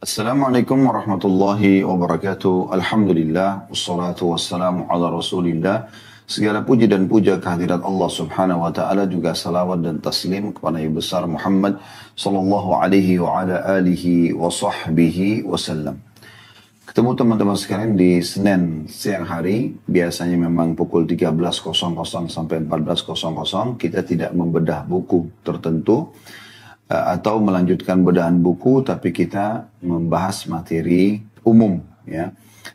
Assalamualaikum warahmatullahi wabarakatuh. Alhamdulillah, wassalatu wassalamu ala rasulillah. Segala puji dan puja kehadirat Allah subhanahu wa ta'ala, juga salawat dan taslim kepada Nabi besar Muhammad sallallahu alaihi wa ala alihi wa sahbihi wasallam. Ketemu teman-teman sekalian di Senin siang hari, biasanya memang pukul 13.00 sampai 14.00, kita tidak membedah buku tertentu atau melanjutkan bedahan buku, tapi kita membahas materi umum, ya.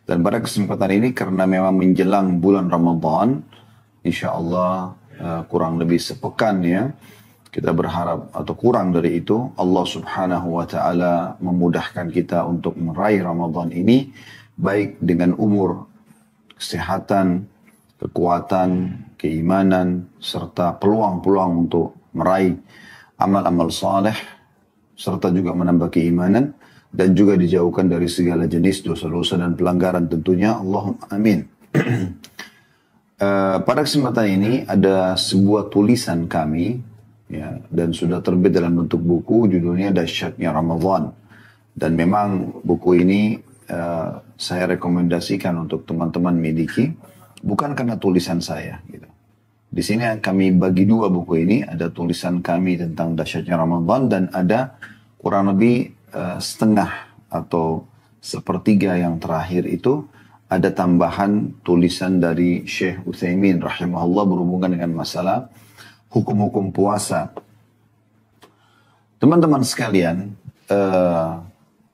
Dan pada kesempatan ini karena memang menjelang bulan Ramadan, insya Allah kurang lebih sepekan, ya, kita berharap atau kurang dari itu Allah subhanahu wa ta'ala memudahkan kita untuk meraih Ramadan ini, baik dengan umur, kesehatan, kekuatan, keimanan, serta peluang-peluang untuk meraih amal-amal saleh, serta juga menambah keimanan, dan juga dijauhkan dari segala jenis dosa-dosa dan pelanggaran tentunya. Allahumma amin. Pada kesempatan ini ada sebuah tulisan kami, ya, dan sudah terbit dalam bentuk buku, judulnya Dahsyatnya Ramadan. Dan memang buku ini saya rekomendasikan untuk teman-teman miliki, bukan karena tulisan saya, gitu. Di sini kami bagi dua buku ini, ada tulisan kami tentang Dahsyatnya Ramadan dan ada kurang lebih setengah atau sepertiga yang terakhir itu ada tambahan tulisan dari Syekh Utsaimin rahimahullah berhubungan dengan masalah hukum-hukum puasa. Teman-teman sekalian,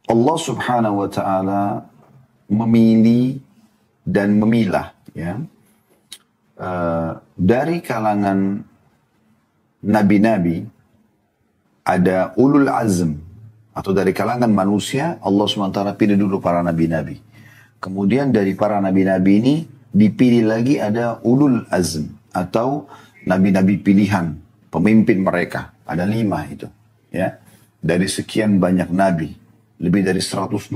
Allah subhanahu wa ta'ala memilih dan memilah, ya, dari kalangan nabi-nabi ada ulul azm, atau dari kalangan manusia Allah SWT pilih dulu para nabi-nabi. Kemudian dari para nabi-nabi ini dipilih lagi ada ulul azm atau nabi-nabi pilihan, pemimpin mereka. Ada 5 itu, ya. Dari sekian banyak nabi, lebih dari 120.000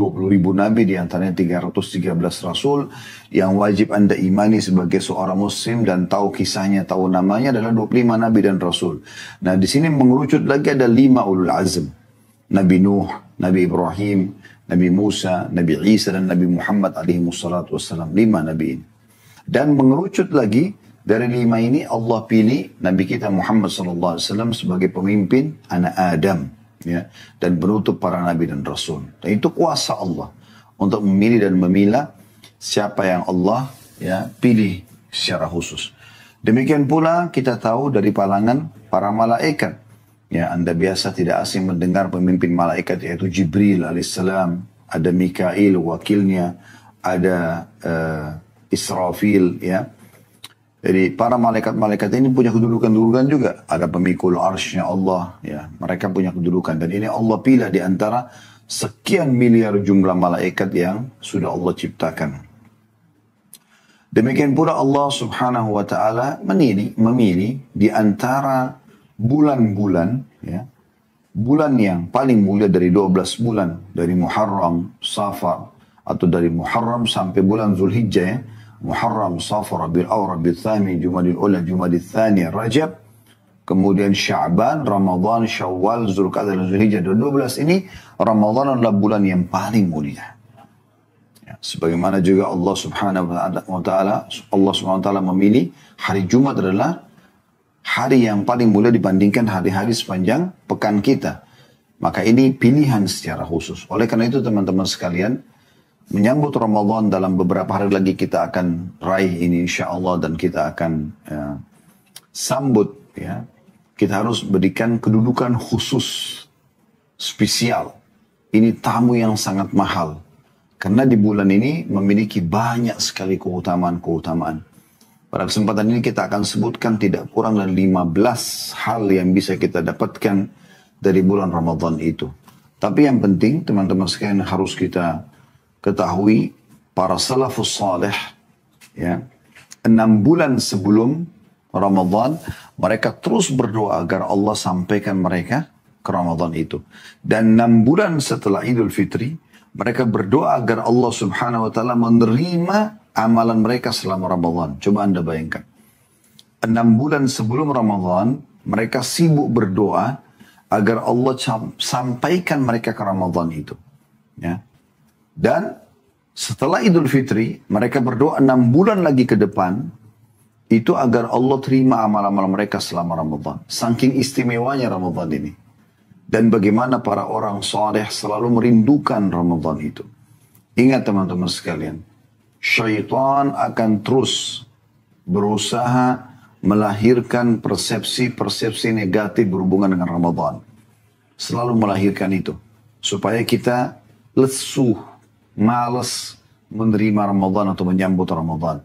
nabi, diantaranya 313 rasul yang wajib anda imani sebagai seorang muslim dan tahu kisahnya, tahu namanya adalah 25 nabi dan rasul. Nah, di sini mengerucut lagi ada 5 ulul azm. Nabi Nuh, Nabi Ibrahim, Nabi Musa, Nabi Isa, dan Nabi Muhammad alaihi wassalatu wassalam. 5 nabi ini. Dan mengerucut lagi dari 5 ini Allah pilih Nabi kita Muhammad sallallahu alaihi wasallam sebagai pemimpin anak Adam, ya, dan penutup para nabi dan rasul. Dan itu kuasa Allah untuk memilih dan memilah siapa yang Allah, ya, pilih secara khusus. Demikian pula kita tahu dari kalangan para malaikat. Ya, anda biasa tidak asing mendengar pemimpin malaikat yaitu Jibril alaihissalam, ada Mikail wakilnya, ada Israfil, ya. Jadi para malaikat-malaikat ini punya kedudukan-kedudukan juga. Ada pemikul arsy-Nya Allah, ya. Mereka punya kedudukan. Dan ini Allah pilih di antara sekian miliar jumlah malaikat yang sudah Allah ciptakan. Demikian pula Allah subhanahu wa ta'ala memilih di antara bulan-bulan, ya, bulan yang paling mulia dari 12 bulan, dari Muharram, Safar, atau dari Muharram sampai bulan Zulhijjah, ya. Muharram, Safar, Rabiul Awwal, Rabiul Tsani, Jumadil Ula, Jumadil Tsani, Rajab, kemudian Sya'ban, Ramadan, Syawal, Zulqa'dah, dan Zulhijjah. Dan 12 ini, Ramadan adalah bulan yang paling mulia. Ya, sebagaimana juga Allah subhanahu wa ta'ala memilih hari Jumat adalah hari yang paling mulia dibandingkan hari-hari sepanjang pekan kita. Maka ini pilihan secara khusus. Oleh karena itu teman-teman sekalian, menyambut Ramadan dalam beberapa hari lagi kita akan raih ini insya Allah, dan kita akan sambut, ya. Kita harus berikan kedudukan khusus, spesial. Ini tamu yang sangat mahal. Karena di bulan ini memiliki banyak sekali keutamaan-keutamaan. Pada kesempatan ini kita akan sebutkan tidak kurang dari 15 hal yang bisa kita dapatkan dari bulan Ramadan itu. Tapi yang penting teman-teman sekalian harus kita ketahui, para salafus saleh, ya, 6 bulan sebelum Ramadan mereka terus berdoa agar Allah sampaikan mereka ke Ramadan itu. Dan 6 bulan setelah Idul Fitri mereka berdoa agar Allah subhanahu wa ta'ala menerima amalan mereka selama Ramadan. Coba anda bayangkan. 6 bulan sebelum Ramadan, mereka sibuk berdoa agar Allah sampaikan mereka ke Ramadan itu. Ya. Dan setelah Idul Fitri, mereka berdoa 6 bulan lagi ke depan, itu agar Allah terima amal-amal mereka selama Ramadan. Saking istimewanya Ramadan ini. Dan bagaimana para orang saleh selalu merindukan Ramadan itu. Ingat teman-teman sekalian, syaitan akan terus berusaha melahirkan persepsi-persepsi negatif berhubungan dengan Ramadan. Selalu melahirkan itu. Supaya kita lesu, malas menerima Ramadan atau menyambut Ramadan.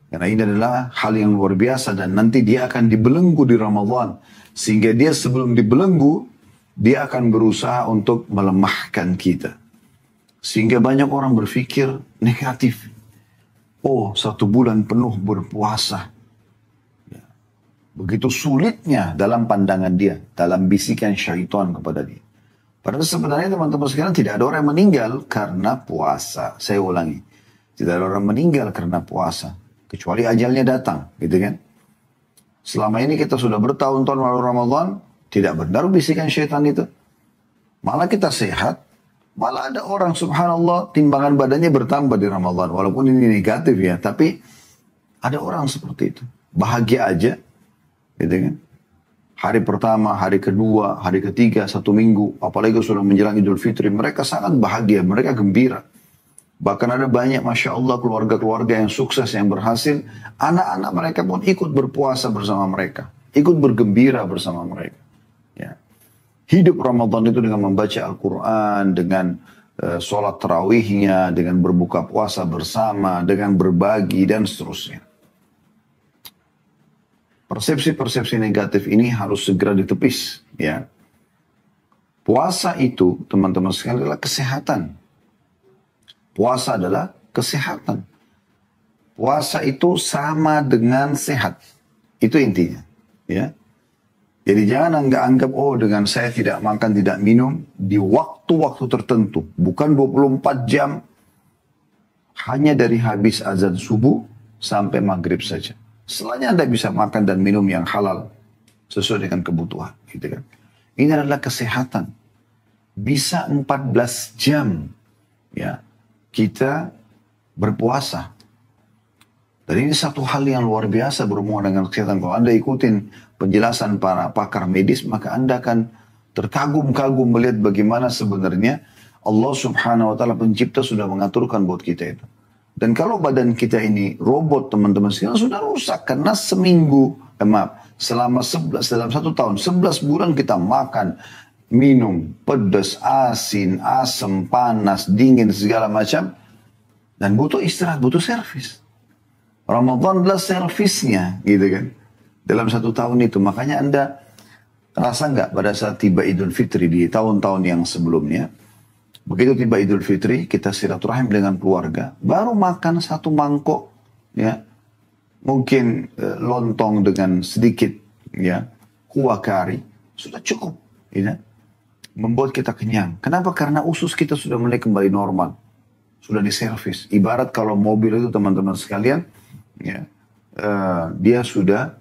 Karena ini adalah hal yang luar biasa dan nanti dia akan dibelenggu di Ramadan. Sehingga dia sebelum dibelenggu, dia akan berusaha untuk melemahkan kita. Sehingga banyak orang berpikir negatif. Oh, 1 bulan penuh berpuasa. Ya. Begitu sulitnya dalam pandangan dia, dalam bisikan syaitan kepada dia. Padahal sebenarnya teman-teman sekalian tidak ada orang yang meninggal karena puasa. Saya ulangi. Tidak ada orang meninggal karena puasa. Kecuali ajalnya datang. Gitu kan. Selama ini kita sudah bertahun-tahun melalui Ramadan. Tidak benar bisikan syaitan itu. Malah kita sehat. Malah ada orang subhanallah timbangan badannya bertambah di Ramadan. Walaupun ini negatif ya. Tapi ada orang seperti itu. Bahagia aja. Gitu kan. Hari pertama, hari kedua, hari ketiga, 1 minggu. Apalagi sudah menjelang Idul Fitri. Mereka sangat bahagia, mereka gembira. Bahkan ada banyak Masya Allah keluarga-keluarga yang sukses, yang berhasil. Anak-anak mereka pun ikut berpuasa bersama mereka. Ikut bergembira bersama mereka. Ya. Hidup Ramadan itu dengan membaca Al-Quran, dengan sholat tarawihnya, dengan berbuka puasa bersama, dengan berbagi, dan seterusnya. Persepsi-persepsi negatif ini harus segera ditepis. Ya. Puasa itu, teman-teman sekalian, adalah kesehatan. Puasa adalah kesehatan. Puasa itu sama dengan sehat. Itu intinya. Ya. Jadi jangan anggap, oh dengan saya tidak makan, tidak minum, di waktu-waktu tertentu. Bukan 24 jam, hanya dari habis azan subuh sampai maghrib saja. Setelahnya Anda bisa makan dan minum yang halal sesuai dengan kebutuhan, gitu kan. Ini adalah kesehatan. Bisa 14 jam ya kita berpuasa. Dan ini satu hal yang luar biasa berhubungan dengan kesehatan. Kalau Anda ikutin penjelasan para pakar medis, maka Anda akan terkagum-kagum melihat bagaimana sebenarnya Allah Subhanahu wa taala pencipta sudah mengaturkan buat kita itu. Dan kalau badan kita ini robot teman-teman sekalian sudah rusak karena selama 11 dalam 1 tahun 11 bulan kita makan, minum, pedas, asin, asam, panas, dingin segala macam dan butuh istirahat, butuh servis. Ramadan adalah servisnya gitu kan. Dalam 1 tahun itu makanya Anda rasa nggak pada saat tiba Idul Fitri di tahun-tahun yang sebelumnya. Begitu tiba Idul Fitri, kita silaturahim dengan keluarga, baru makan 1 mangkok, ya, mungkin lontong dengan sedikit, ya, kuah kari, sudah cukup, ya, membuat kita kenyang. Kenapa? Karena usus kita sudah mulai kembali normal, sudah diservis. Ibarat kalau mobil itu teman-teman sekalian, ya, dia sudah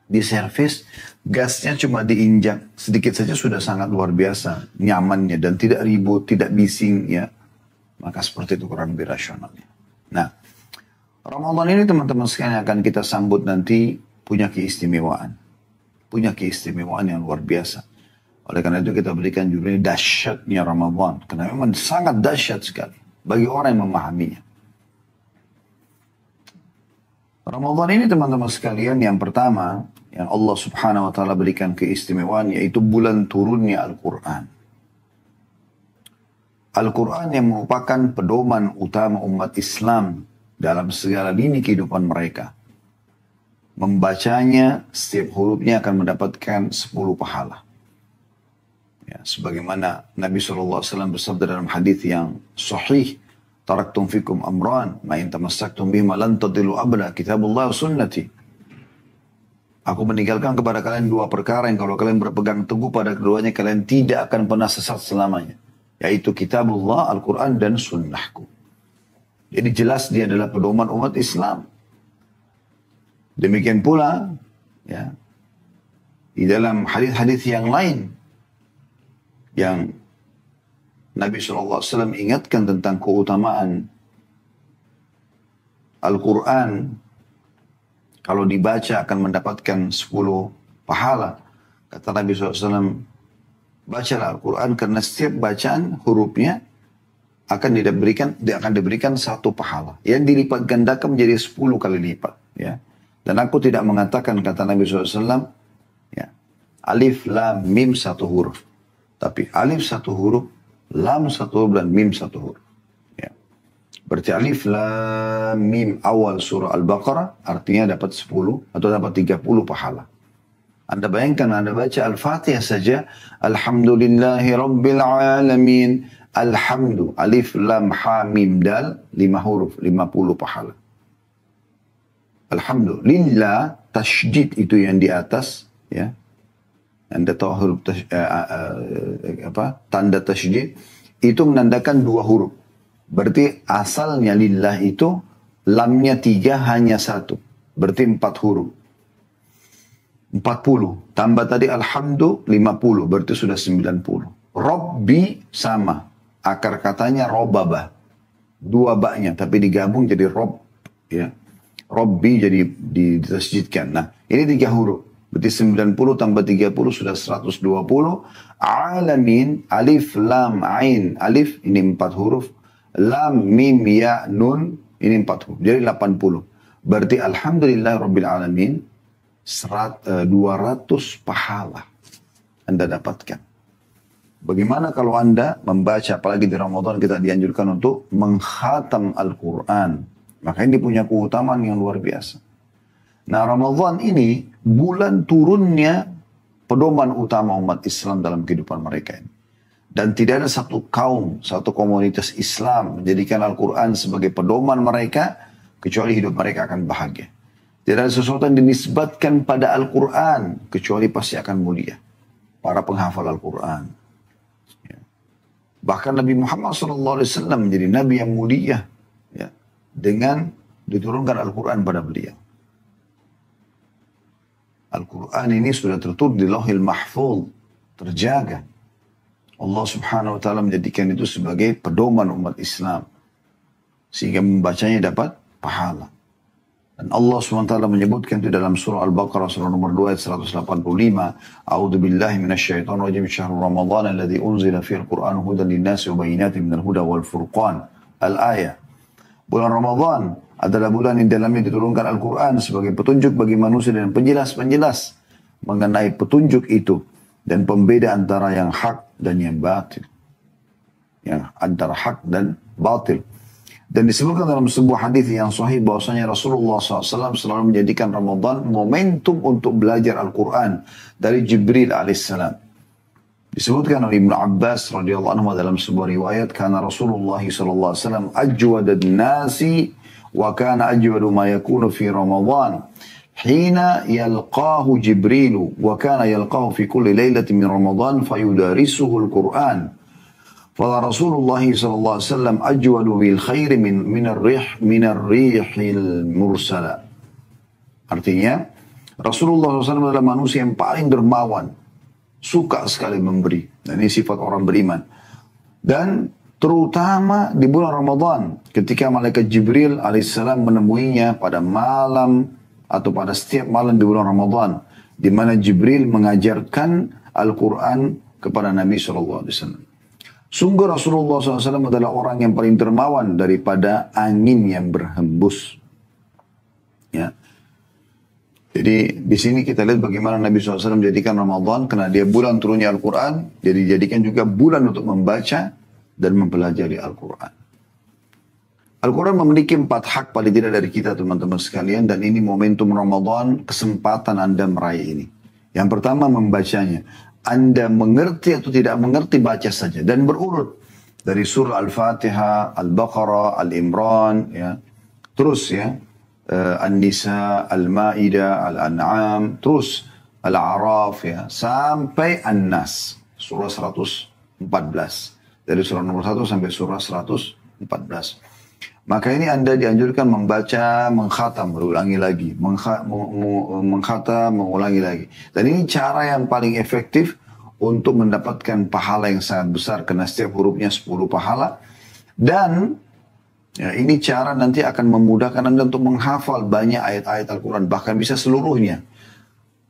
diservis, gasnya cuma diinjak sedikit saja sudah sangat luar biasa nyamannya dan tidak ribut, tidak bising ya. Maka seperti itu kurang lebih rasionalnya. Nah, Ramadan ini teman-teman sekalian akan kita sambut nanti punya keistimewaan. Punya keistimewaan yang luar biasa. Oleh karena itu kita berikan judulnya dahsyatnya Ramadan. Karena memang sangat dahsyat sekali bagi orang yang memahaminya. Ramadan ini teman-teman sekalian yang pertama yang Allah Subhanahu wa taala berikan keistimewaan yaitu bulan turunnya Al-Qur'an. Al-Qur'an yang merupakan pedoman utama umat Islam dalam segala lini kehidupan mereka. Membacanya setiap hurufnya akan mendapatkan 10 pahala. Ya, sebagaimana Nabi SAW bersabda dalam hadis yang sahih, taraktum fikum amran ma in tamassaktum bihima lan tadillu abada kitabullah wa sunnati. Aku meninggalkan kepada kalian 2 perkara yang kalau kalian berpegang teguh pada keduanya kalian tidak akan pernah sesat selamanya, yaitu kitabullah, Al-Quran dan sunnahku. Jadi jelas dia adalah pedoman umat Islam. Demikian pula ya di dalam hadis-hadis yang lain yang Nabi SAW ingatkan tentang keutamaan Al-Quran, kalau dibaca akan mendapatkan 10 pahala. Kata Nabi SAW, bacalah Al-Quran karena setiap bacaan hurufnya akan diberikan 1 pahala. Yang dilipat gandakan menjadi 10 kali lipat. Ya. Dan aku tidak mengatakan, kata Nabi SAW, ya, alif, lam, mim 1 huruf. Tapi alif 1 huruf, lam 1 huruf, dan mim 1 huruf. Ya. Berarti alif, lam, mim awal surah Al-Baqarah artinya dapat 10 atau dapat 30 pahala. Anda bayangkan Anda baca Al-Fatihah saja, Alhamdulillahi Rabbil Alamin, Alhamdu, alif, lam, ha, mim, dal, 5 huruf, 50 pahala. Alhamdulillah, tasydid itu yang di atas, ya. Anda tahu huruf tanda tasydid itu menandakan 2 huruf. Berarti asalnya lillah itu lamnya 3 hanya 1. Berarti 4 huruf. 40. Tambah tadi alhamdu 50. Berarti sudah 90. Robbi sama. Akar katanya robabah. 2 baknya tapi digabung jadi rob. Ya. Robbi jadi ditasjidkan. Nah ini 3 huruf. Berarti 90 tambah 30 sudah 120. Alamin, alif, lam, ain, alif, ini 4 huruf. Lam, mim, ya, nun, ini 4 huruf. Jadi 80. Berarti Alhamdulillah Rabbil Alamin, 200 pahala Anda dapatkan. Bagaimana kalau Anda membaca, apalagi di Ramadan kita dianjurkan untuk mengkhatam Al-Quran. Maka ini punya keutamaan yang luar biasa. Nah Ramadan ini bulan turunnya pedoman utama umat Islam dalam kehidupan mereka ini. Dan tidak ada satu kaum, satu komunitas Islam menjadikan Al-Quran sebagai pedoman mereka, kecuali hidup mereka akan bahagia. Tidak ada sesuatu yang dinisbatkan pada Al-Quran, kecuali pasti akan mulia. Para penghafal Al-Quran. Ya. Bahkan Nabi Muhammad SAW menjadi Nabi yang mulia. Ya. Dengan diturunkan Al-Quran pada beliau. Al-Quran ini sudah tertulis di Lauhil Mahfuz, terjaga. Allah Subhanahu wa taala menjadikan itu sebagai pedoman umat Islam sehingga membacanya dapat pahala. Dan Allah Subhanahu wa taala menyebutkan itu dalam surah Al-Baqarah surah nomor 2 ayat 185, A'udzu billahi minasyaitonir rajim, syahrul ramadhan alladzi unzila fihi al-Qur'anu hudan lin-nasi wa bayyinatin minal huda wal furqan. Al-ayah. Bulan Ramadan adalah bulan yang dalamnya diturunkan Al-Quran sebagai petunjuk bagi manusia dan penjelas-penjelas mengenai petunjuk itu dan pembeda antara yang hak dan yang batil. Yang antara hak dan batil. Dan disebutkan dalam sebuah hadis yang sahih bahwasanya Rasulullah SAW selalu menjadikan Ramadan momentum untuk belajar Al-Quran dari Jibril alaihissalam. Disebutkan oleh Ibnu Abbas radhiyallahu anhu dalam sebuah riwayat, karena Rasulullah SAW ajwadad nasi wa kana ajwadu ma yakunu fi Ramadan hina yalqahu Jibril wa kana yalqahu fi kulli lailatin min Ramadan fayudarisuhu al-Quran. Fala Rasulullah SAW ajwadu bil khairi min ar-rihil mursala. Artinya Rasulullah SAW adalah manusia yang paling dermawan, suka sekali memberi. Dan ini sifat orang beriman. Dan terutama di bulan Ramadan, ketika malaikat Jibril alaihissalam menemuinya pada malam atau pada setiap malam di bulan Ramadan, di mana Jibril mengajarkan Al-Quran kepada Nabi SAW. Sungguh Rasulullah SAW adalah orang yang paling dermawan daripada angin yang berhembus. Ya. Jadi di sini kita lihat bagaimana Nabi SAW menjadikan Ramadan, karena dia bulan turunnya Al-Quran, jadi dijadikan juga bulan untuk membaca dan mempelajari Al-Quran. Al-Quran memiliki 4 hak paling tidak dari kita teman-teman sekalian, dan ini momentum Ramadan, kesempatan Anda meraih ini. Yang pertama membacanya. Anda mengerti atau tidak mengerti, baca saja. Dan berurut. Dari surah Al-Fatihah, Al-Baqarah, Al-Imran, ya. Terus ya. An-Nisa, Al-Ma'idah, Al-An'am. Terus Al-A'raf, ya. Sampai An-Nas. Surah 114. Dari surah nomor 1 sampai surah 114. Maka ini Anda dianjurkan membaca, mengkhatam, berulangi lagi. Mengkhatam, mengulangi lagi. Dan ini cara yang paling efektif untuk mendapatkan pahala yang sangat besar karena setiap hurufnya 10 pahala. Dan ya, ini cara nanti akan memudahkan Anda untuk menghafal banyak ayat-ayat Al-Quran, bahkan bisa seluruhnya.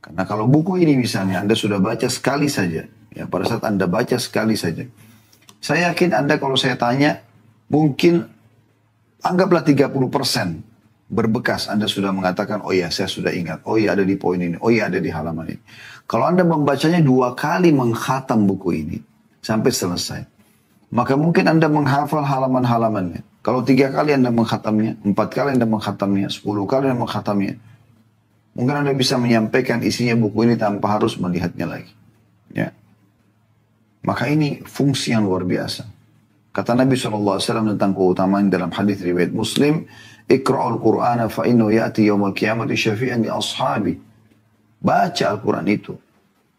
Karena kalau buku ini misalnya Anda sudah baca sekali saja, ya pada saat Anda baca sekali saja, saya yakin Anda kalau saya tanya, mungkin anggaplah 30% berbekas Anda sudah mengatakan, oh ya saya sudah ingat, oh ya ada di poin ini, oh ya ada di halaman ini. Kalau Anda membacanya 2 kali mengkhatam buku ini sampai selesai, maka mungkin Anda menghafal halaman-halamannya. Kalau 3 kali Anda mengkhatamnya, 4 kali Anda mengkhatamnya, 10 kali Anda mengkhatamnya, mungkin Anda bisa menyampaikan isinya buku ini tanpa harus melihatnya lagi. Ya. Maka ini fungsi yang luar biasa. Kata Nabi SAW tentang keutamaan dalam hadis riwayat Muslim, Iqra'ul Qur'ana fa innahu ya'ti yawmal qiyamati syafi'an li ashabi. Baca Al-Quran itu.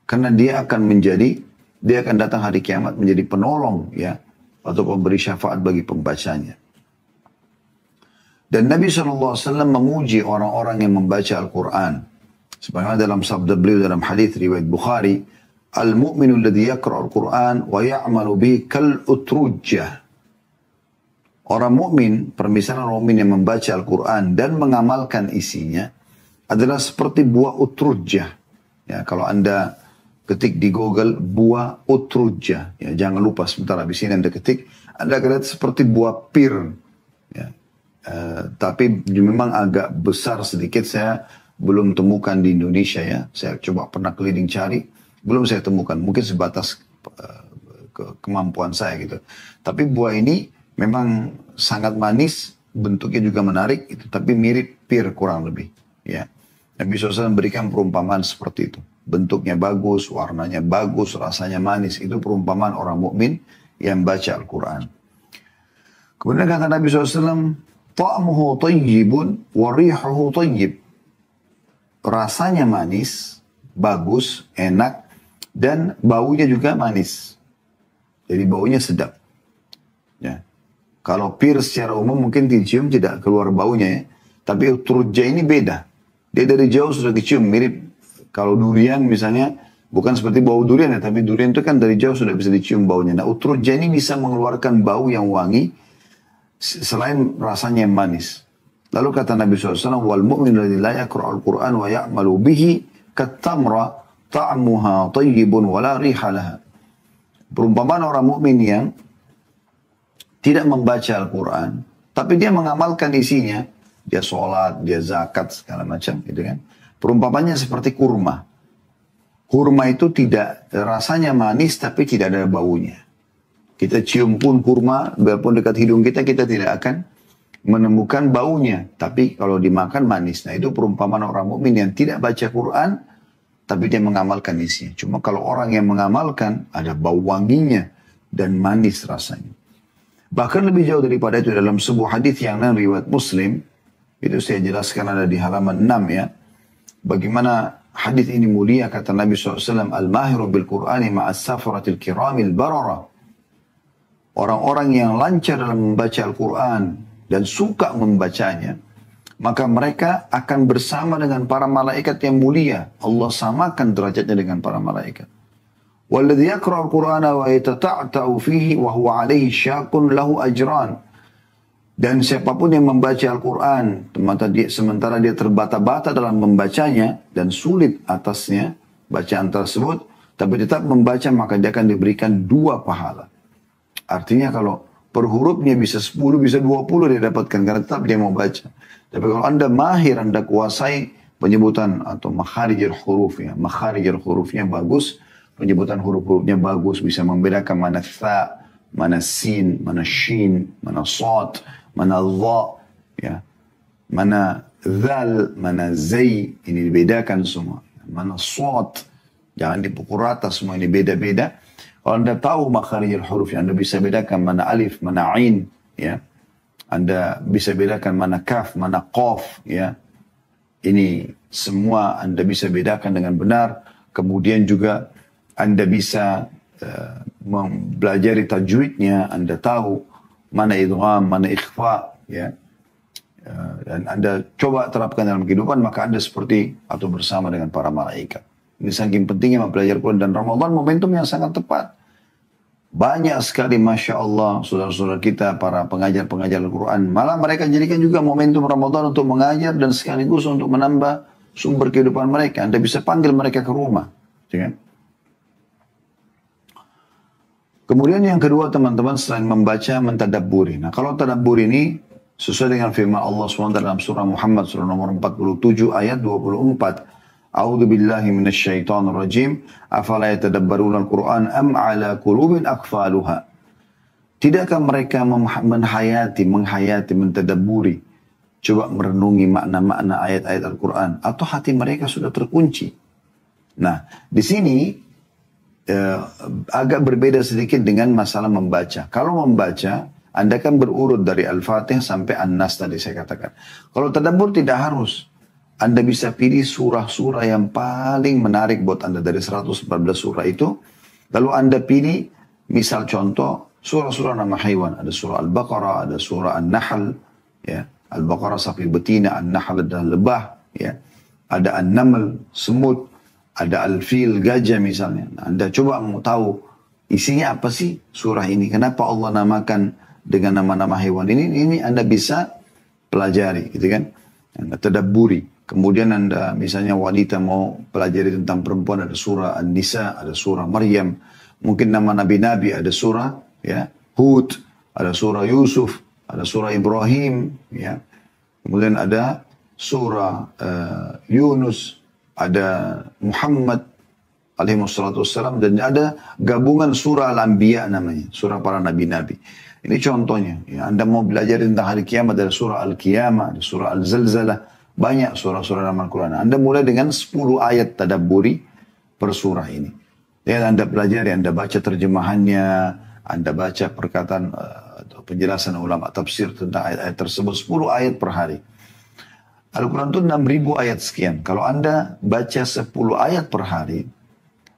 Karena dia akan datang hari kiamat menjadi penolong ya. Atau pemberi syafaat bagi pembacanya. Dan Nabi SAW memuji orang-orang yang membaca Al-Quran. Sebagaimana dalam sabda beliau dalam hadis riwayat Bukhari, Al-mu'minu alladhi yaqra'ul Qur'an wa ya'malu bihi kal-utrujjah. Orang mukmin, permisalan orang mukmin yang membaca Al-Quran dan mengamalkan isinya adalah seperti buah utrujjah. Ya, kalau Anda ketik di Google buah utrujjah, ya jangan lupa sebentar habis ini Anda ketik, Anda akan lihat seperti buah pir. Ya. Tapi memang agak besar sedikit, saya belum temukan di Indonesia ya. Saya coba pernah keliling cari, belum saya temukan. Mungkin sebatas kemampuan saya gitu. Tapi buah ini memang sangat manis, bentuknya juga menarik, itu, tapi mirip pir kurang lebih. Ya. Nabi SAW memberikan perumpamaan seperti itu. Bentuknya bagus, warnanya bagus, rasanya manis. Itu perumpamaan orang mukmin yang baca Al-Quran. Kemudian kata Nabi SAW, Ta'muhu tayyibun wa rihuhu tayyib. Rasanya manis, bagus, enak, dan baunya juga manis. Jadi baunya sedap. Ya. Kalau pir secara umum mungkin dicium tidak keluar baunya ya. Tapi utrujjah ini beda. Dia dari jauh sudah dicium, mirip kalau durian misalnya, bukan seperti bau durian ya, tapi durian itu kan dari jauh sudah bisa dicium baunya. Nah utrujjah ini bisa mengeluarkan bau yang wangi, selain rasanya yang manis. Lalu kata Nabi SAW, wal mu'minu alladhi la yaqra'ul Qur'an wa ya'malu bihi kat-tamra ta'muha tayyibun wa la riha laha. Perumpamaan orang mukmin yang tidak membaca Al-Quran, tapi dia mengamalkan isinya, dia sholat, dia zakat, segala macam, gitu kan. Perumpamannya seperti kurma. Kurma itu tidak, rasanya manis, tapi tidak ada baunya. Kita cium pun kurma, biarpun dekat hidung kita, kita tidak akan menemukan baunya. Tapi kalau dimakan manis. Nah itu perumpamaan orang mukmin yang tidak baca Quran, tapi dia mengamalkan isinya. Cuma kalau orang yang mengamalkan, ada bau wanginya, dan manis rasanya. Bahkan lebih jauh daripada itu, dalam sebuah hadis yang riwayat Muslim, itu saya jelaskan ada di halaman 6 ya. Bagaimana hadis ini mulia, kata Nabi SAW, Al-mahiru bil-Qur'ani ma'as safaratil kiramil barara. Orang-orang yang lancar dalam membaca Al-Quran dan suka membacanya, maka mereka akan bersama dengan para malaikat yang mulia. Allah samakan derajatnya dengan para malaikat. Walladhi yaqra'ul Qur'ana wa yatata'ta'u fihi wa huwa 'alaihi syaqun lahu ajran. Dan siapapun yang membaca Al-Quran, sementara dia terbata-bata dalam membacanya, dan sulit atasnya bacaan tersebut, tapi tetap membaca, maka dia akan diberikan 2 pahala. Artinya kalau per hurufnya bisa 10, bisa 20 dia dapatkan, karena tetap dia mau baca. Tapi kalau Anda mahir, Anda kuasai penyebutan atau makharijul hurufnya, makharijul hurufnya bagus, penyebutan huruf-hurufnya bagus, bisa membedakan mana tha, mana sin, mana shin, mana sad, mana dha, ya, mana dhal, mana zai, ini dibedakan semua. Mana sad, jangan dipukul rata, semua ini beda-beda. Kalau Anda tahu makharijul huruf, Anda bisa bedakan mana alif, mana ain, ya. Anda bisa bedakan mana kaf, mana qaf, ya. Ini semua Anda bisa bedakan dengan benar. Kemudian juga Anda bisa mempelajari tajwidnya, Anda tahu mana idgham, mana ikhfa, ya. Dan Anda coba terapkan dalam kehidupan, maka Anda seperti atau bersama dengan para malaikat. Ini saking pentingnya mempelajari Quran, dan Ramadan momentum yang sangat tepat. Banyak sekali Masya Allah saudara-saudara kita para pengajar-pengajar Al-Quran. Malah mereka jadikan juga momentum Ramadan untuk mengajar dan sekaligus untuk menambah sumber kehidupan mereka. Anda bisa panggil mereka ke rumah. Ya. Kemudian yang kedua teman-teman, selain membaca, mentadabburi. Nah kalau tadabbur ini sesuai dengan firman Allah SWT dalam surah Muhammad surah nomor 47 ayat 24. A'udzu billahi minasyaitonir rajim. Afala yatadabbaruna al-Qur'an am 'ala qulubin aqfaluha. Tidakkah mereka menghayati, mentadabburi, coba merenungi makna-makna ayat-ayat Al-Qur'an, atau hati mereka sudah terkunci? Nah, di sini agak berbeda sedikit dengan masalah membaca. Kalau membaca, Anda kan berurut dari Al-Fatihah sampai An-Nas tadi saya katakan. Kalau tadabbur tidak harus. Anda bisa pilih surah-surah yang paling menarik buat Anda dari 114 surah itu. Lalu Anda pilih, misal contoh, surah-surah nama haiwan. Ada surah Al-Baqarah, ada surah An-Nahl. Ya. Al-Baqarah sapi betina, An-Nahl adalah lebah. Ya. Ada An-Naml, semut. Ada Al-Fil, gajah misalnya. Nah, Anda coba mau tahu isinya apa sih surah ini. Kenapa Allah namakan dengan nama-nama hewan ini? Ini Anda bisa pelajari, gitu kan. Anda tadabburi. Kemudian Anda misalnya wanita mau pelajari tentang perempuan, ada surah An-Nisa, ada surah Maryam. Mungkin nama nabi-nabi, ada surah ya Hud, ada surah Yusuf, ada surah Ibrahim, ya. Kemudian ada surah Yunus, ada Muhammad alaihi wassalatu wassalam, dan ada gabungan surah Al-Anbiya namanya, surah para nabi-nabi. Ini contohnya. Ya, Anda mau belajar tentang hari kiamat, ada surah Al-Qiyamah, ada surah Al-Zalzalah. Banyak surah-surah dalam Al-Quran. Anda mulai dengan 10 ayat tadabburi per surah ini. Ya, Anda pelajari, Anda baca terjemahannya, Anda baca perkataan atau penjelasan ulama tafsir tentang ayat-ayat tersebut. 10 ayat per hari. Al-Quran itu 6.000 ayat sekian. Kalau Anda baca 10 ayat per hari,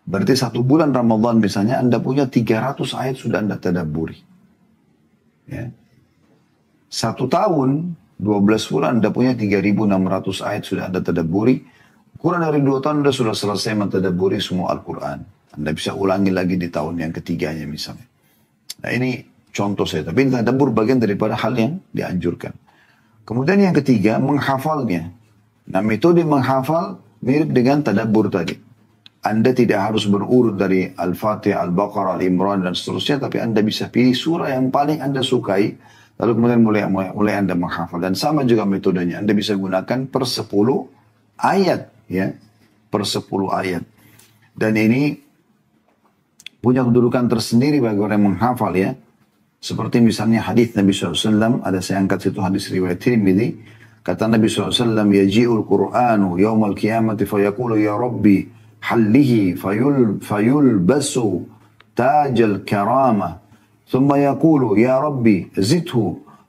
berarti 1 bulan Ramadan misalnya, Anda punya 300 ayat sudah Anda tadabburi. Ya. 1 tahun, 12 bulan Anda punya 3.600 ayat sudah Anda tadabburi. Kurang dari 2 tahun Anda sudah selesai mentadabburi semua Al-Quran. Anda bisa ulangi lagi di tahun yang ketiganya misalnya. Nah ini contoh saya. Tapi tadabbur bagian daripada hal yang dianjurkan. Kemudian yang ketiga, menghafalnya. Nah metode menghafal mirip dengan tadabbur tadi. Anda tidak harus berurut dari Al-Fatihah, Al-Baqarah, Al-Imran dan seterusnya. Tapi Anda bisa pilih surah yang paling Anda sukai. Lalu kemudian mulai Anda menghafal. Dan sama juga metodenya. Anda bisa gunakan per 10 ayat. Ya, per 10 ayat. Dan ini punya kedudukan tersendiri bagi orang yang menghafal ya. Seperti misalnya hadis Nabi SAW. Ada saya angkat situ hadis riwayat Tirmidzi. Kata Nabi SAW. Yaji'ul Qur'anu yawmal qiyamati fayaqulu ya Rabbi hallihi fayulbasu tajal karamah. ثم يقول يا ربي زده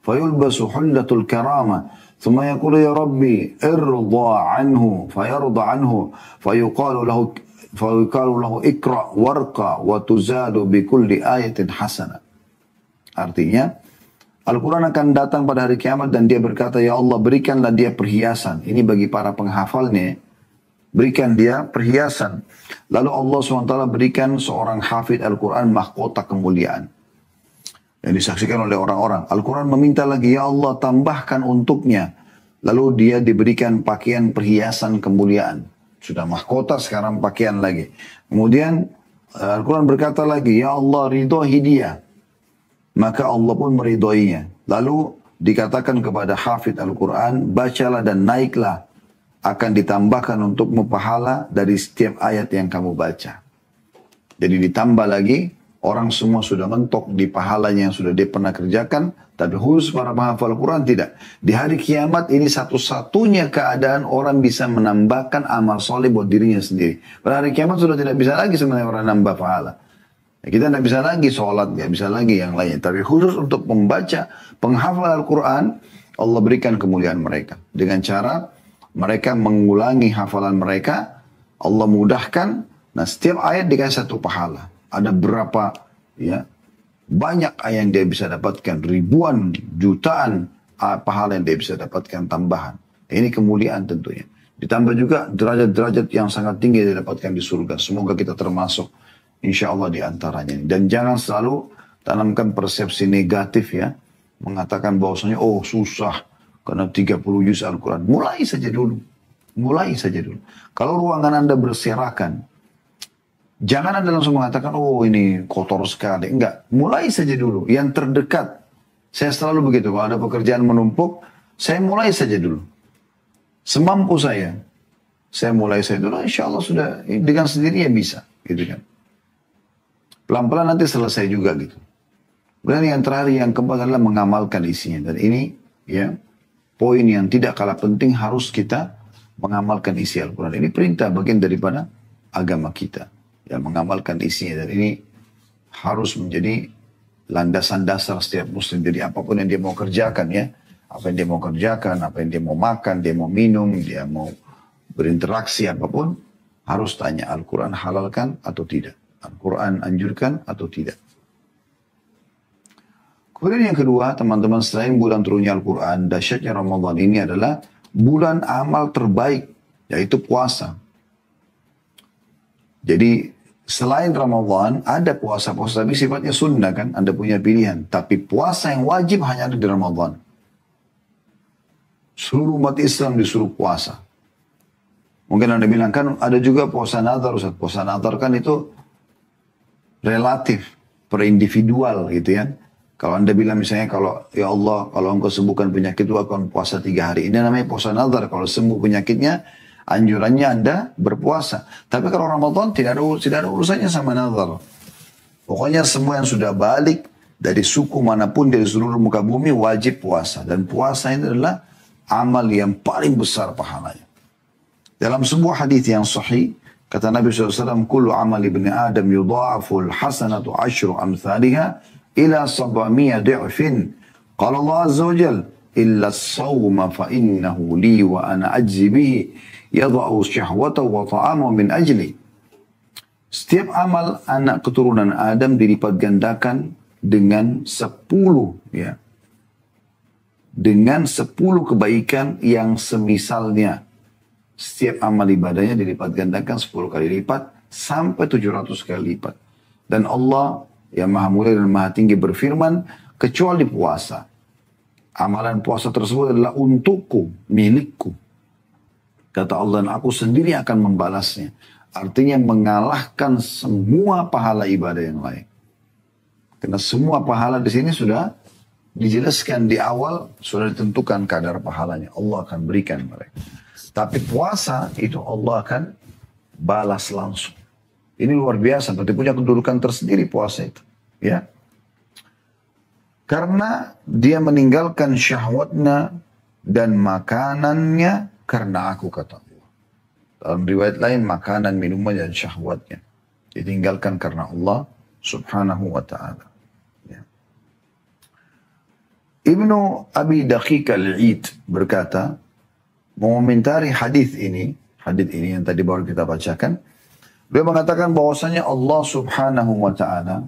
فيلبس حلة الكرامة ثم يقول يا ربي ارضى عنه فيرضى عنه فيقال له اقرأ وارقى وتزاد بكل آية حسنة. Artinya Al-Quran akan datang pada hari kiamat dan dia berkata, ya Allah berikanlah dia perhiasan. Ini bagi para penghafalnya. Berikan dia perhiasan. Lalu Allah SWT berikan seorang hafid Al-Quran mahkota kemuliaan. Yang disaksikan oleh orang-orang. Al-Quran meminta lagi, ya Allah tambahkan untuknya. Lalu dia diberikan pakaian perhiasan kemuliaan. Sudah mahkota, sekarang pakaian lagi. Kemudian Al-Quran berkata lagi, ya Allah ridhoi dia. Maka Allah pun meridhoinya. Lalu dikatakan kepada hafid Al-Quran, bacalah dan naiklah. Akan ditambahkan untukmu pahala dari setiap ayat yang kamu baca. Jadi ditambah lagi. Orang semua sudah mentok di pahalanya yang sudah dia pernah kerjakan. Tapi khusus para penghafal Al-Quran tidak. Di hari kiamat ini satu-satunya keadaan orang bisa menambahkan amal soleh buat dirinya sendiri. Pada hari kiamat sudah tidak bisa lagi sebenarnya orang nambah pahala. Kita tidak bisa lagi sholat, tidak bisa lagi yang lainnya. Tapi khusus untuk membaca penghafal Al-Quran, Allah berikan kemuliaan mereka. Dengan cara mereka mengulangi hafalan mereka, Allah mudahkan. Nah setiap ayat dikasih satu pahala. Ada berapa ya banyak ayat yang dia bisa dapatkan, ribuan jutaan pahala yang dia bisa dapatkan tambahan. Ini kemuliaan tentunya. Ditambah juga derajat-derajat yang sangat tinggi didapatkan di surga. Semoga kita termasuk insya Allah di antaranya. Dan jangan selalu tanamkan persepsi negatif ya. Mengatakan bahwasanya oh susah karena 30 juz Al-Quran. Mulai saja dulu. Mulai saja dulu. Kalau ruangan Anda berserakan, jangan Anda langsung mengatakan oh ini kotor sekali. Enggak. Mulai saja dulu. Yang terdekat. Saya selalu begitu. Kalau ada pekerjaan menumpuk, saya mulai saja dulu. Semampu saya mulai saya dulu, insya Allah sudah dengan sendirinya bisa, gitu kan. Pelan-pelan nanti selesai juga gitu. Kemudian yang terakhir yang keempat adalah mengamalkan isinya. Dan ini ya poin yang tidak kalah penting harus kita mengamalkan isi Al-Quran. Ini perintah bagian daripada agama kita. Ya mengamalkan isinya. Dan ini harus menjadi landasan dasar setiap muslim. Jadi apapun yang dia mau kerjakan ya. Apa yang dia mau kerjakan, apa yang dia mau makan, dia mau minum, dia mau berinteraksi apapun, harus tanya Al-Quran halalkan atau tidak. Al-Quran anjurkan atau tidak. Kemudian yang kedua, teman-teman, selain bulan turunnya Al-Quran, dahsyatnya Ramadan ini adalah bulan amal terbaik, yaitu puasa. Jadi selain Ramadan, ada puasa-puasa tapi sifatnya sunnah kan, Anda punya pilihan. Tapi puasa yang wajib hanya ada di Ramadan. Seluruh umat Islam disuruh puasa. Mungkin Anda bilang kan ada juga puasa nazar, Ustaz. Puasa nazar kan itu relatif, per individual gitu ya. Kalau Anda bilang misalnya kalau ya Allah kalau engkau sembuhkan penyakit itu akan puasa 3 hari. Ini namanya puasa nazar. Kalau sembuh penyakitnya anjurannya Anda berpuasa. Tapi kalau Ramadan tidak ada urusannya sama nazar. Pokoknya semua yang sudah balik dari suku manapun dari seluruh muka bumi wajib puasa. Dan puasa ini adalah amal yang paling besar pahalanya. Dalam sebuah hadis yang sahih, kata Nabi SAW, kullu amal ibni Adam yudha'aful hasanatu asyru amthaliha ila 700 di'fin. Qala Allah Azza wa Jal, illa as-sawma fa innahu li wa ana ajzi bihi yadha'u syahwatahu wa ta'amahu min ajli. Setiap amal anak keturunan Adam dilipat gandakan dengan 10 ya. Dengan 10 kebaikan yang semisalnya. Setiap amal ibadahnya dilipat gandakan 10 kali lipat sampai 700 kali lipat. Dan Allah yang maha mulia dan maha tinggi berfirman, kecuali puasa. Amalan puasa tersebut adalah untukku, milikku. Kata Allah, dan aku sendiri akan membalasnya. Artinya mengalahkan semua pahala ibadah yang lain. Karena semua pahala di sini sudah dijelaskan di awal, sudah ditentukan kadar pahalanya. Allah akan berikan mereka. Tapi puasa itu Allah akan balas langsung. Ini luar biasa, berarti punya kedudukan tersendiri puasa itu. Ya. Karena dia meninggalkan syahwatnya dan makanannya karena aku, kata Allah. Dalam riwayat lain, makanan, minuman dan syahwatnya ditinggalkan karena Allah subhanahu wa ta'ala. Ibnu Abi Daqiq al-Id berkata, mengomentari hadis ini yang tadi baru kita bacakan, beliau mengatakan bahwasanya Allah Subhanahu wa taala,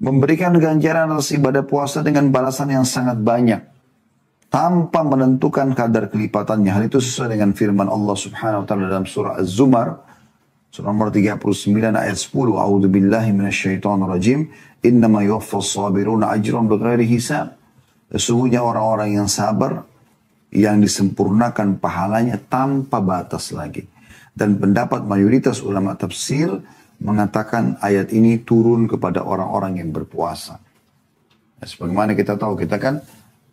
memberikan ganjaran atas ibadah puasa dengan balasan yang sangat banyak tanpa menentukan kadar kelipatannya. Hal itu sesuai dengan firman Allah Subhanahu wa taala dalam surah Az-Zumar surah nomor 39 ayat 10. A'udzu billahi minasyaitonir rajim. Innama yuwaffas sabiruna ajran bighairi hisab. Sesungguhnya orang-orang yang sabar yang disempurnakan pahalanya tanpa batas lagi. Dan pendapat mayoritas ulama tafsir mengatakan ayat ini turun kepada orang-orang yang berpuasa. Nah, sebagaimana kita tahu, kita kan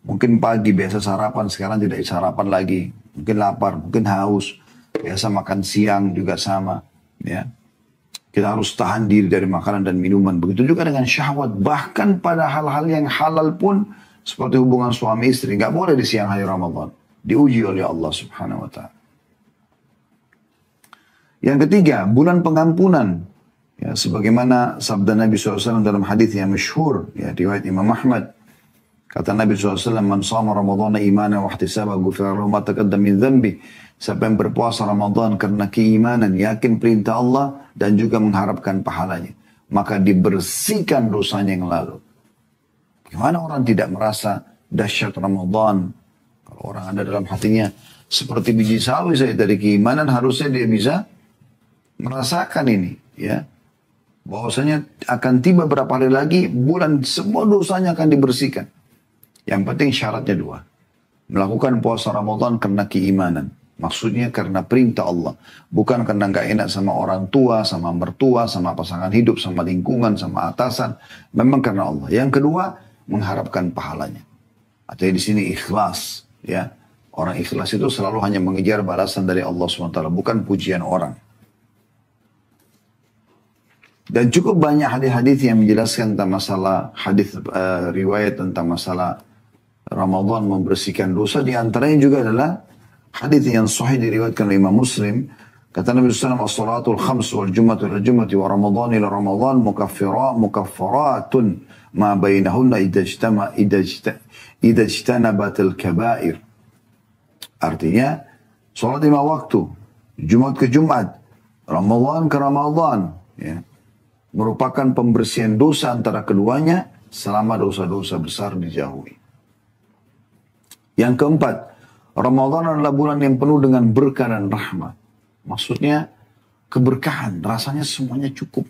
mungkin pagi biasa sarapan, sekarang tidak sarapan lagi. Mungkin lapar, mungkin haus. Biasa makan siang juga sama. Ya, kita harus tahan diri dari makanan dan minuman. Begitu juga dengan syahwat. Bahkan pada hal-hal yang halal pun, seperti hubungan suami istri, nggak boleh di siang hari Ramadan. Diuji oleh Allah Subhanahu wa ta'ala. Yang ketiga, bulan pengampunan. Ya, sebagaimana sabda Nabi SAW dalam hadis yang masyhur, ya, riwayat Imam Ahmad. Kata Nabi SAW, man sama Ramadana imana wa ihtisaba ghufira lahu ma taqaddama min dhanbi. Siapa yang berpuasa Ramadan karena keimanan, yakin perintah Allah dan juga mengharapkan pahalanya, maka dibersihkan dosanya yang lalu. Gimana orang tidak merasa dahsyat Ramadan, Kalau orang ada dalam hatinya seperti biji sawi saya dari keimanan, harusnya dia bisa merasakan ini, ya. Bahwasanya akan tiba berapa hari lagi, bulan semua dosanya akan dibersihkan. Yang penting syaratnya dua. Melakukan puasa Ramadan karena keimanan. Maksudnya karena perintah Allah. Bukan karena nggak enak sama orang tua, sama mertua, sama pasangan hidup, sama lingkungan, sama atasan. Memang karena Allah. Yang kedua, mengharapkan pahalanya. Artinya di sini ikhlas, ya. Orang ikhlas itu selalu hanya mengejar balasan dari Allah SWT, bukan pujian orang. Dan cukup banyak hadis-hadis yang menjelaskan tentang masalah hadis riwayat tentang masalah Ramadan membersihkan dosa. Di antaranya juga adalah hadis yang sahih diriwayatkan oleh Imam Muslim. Kata Nabi SAW, as-salatul khams wal jum'atu ila jum'ati wa Ramadan ila Ramadan mukaffaratun ma bainahunna idza ijtanabatil kabair. Artinya, salat 5 waktu, Jumat ke Jumat, Ramadan ke Ramadan, ya, merupakan pembersihan dosa antara keduanya selama dosa-dosa besar dijauhi. Yang keempat, Ramadan adalah bulan yang penuh dengan berkah dan rahmat. Maksudnya keberkahan, rasanya semuanya cukup.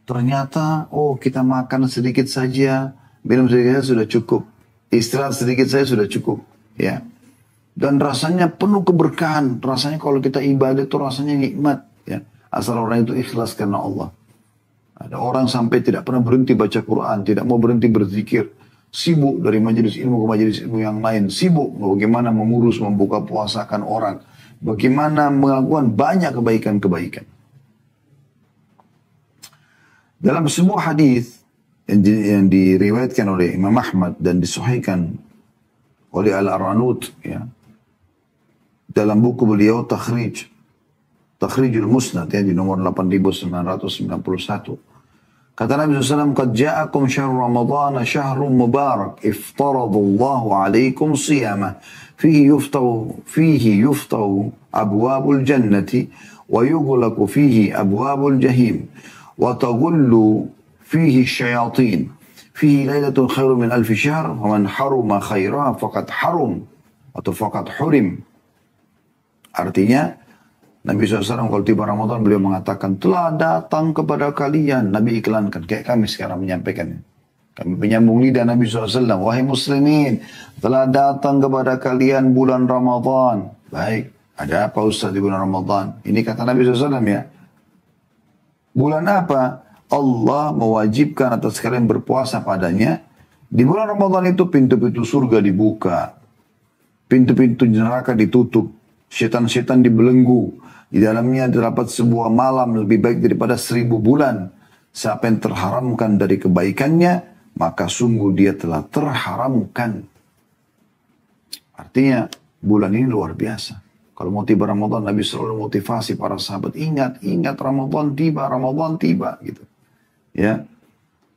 Ternyata, oh kita makan sedikit saja, minum sedikit saja sudah cukup. Istirahat sedikit saja sudah cukup. Ya. Dan rasanya penuh keberkahan. Rasanya kalau kita ibadah itu rasanya nikmat. Ya. Asal orang itu ikhlas karena Allah. Ada orang sampai tidak pernah berhenti baca Quran, tidak mau berhenti berzikir. Sibuk dari majelis ilmu ke majelis ilmu yang lain. Sibuk bagaimana mengurus, membuka puasakan orang. Bagaimana melakukan banyak kebaikan-kebaikan. Dalam sebuah hadis yang diriwayatkan oleh Imam Ahmad dan disahihkan oleh Al-Arnaut, ya, dalam buku beliau Takhrijul Musnad, ya, di nomor 8991. Kata Nabi SAW, "Qad ja'akum syahrul Ramadan syahrun mubarak, iftaradallahu alaikum siyamah, fihi yuftahu abwabul jannati, wa yughlaqu fihi abwabul jahim, wa taghullu fihi syayatin, fihi lailatun khairu min alfi syahr, wa man haruma khairaha faqad harum, atau faqad hurim." Artinya, Nabi SAW kalau tiba Ramadan beliau mengatakan, telah datang kepada kalian. Nabi iklankan, kayak kami sekarang menyampaikan. Kami penyambung lidah Nabi SAW. Wahai muslimin, telah datang kepada kalian bulan Ramadan. Baik, ada apa Ustaz di bulan Ramadan? Ini kata Nabi SAW, ya. Bulan apa? Allah mewajibkan atas kalian berpuasa padanya. Di bulan Ramadan itu pintu-pintu surga dibuka. Pintu-pintu neraka ditutup. Setan-setan dibelenggu. Di dalamnya terdapat sebuah malam lebih baik daripada 1000 bulan. Siapa yang terharamkan dari kebaikannya, maka sungguh dia telah terharamkan. Artinya, bulan ini luar biasa. Kalau mau tiba Ramadan, Nabi selalu motivasi para sahabat. Ingat Ramadan tiba. Gitu. Ya.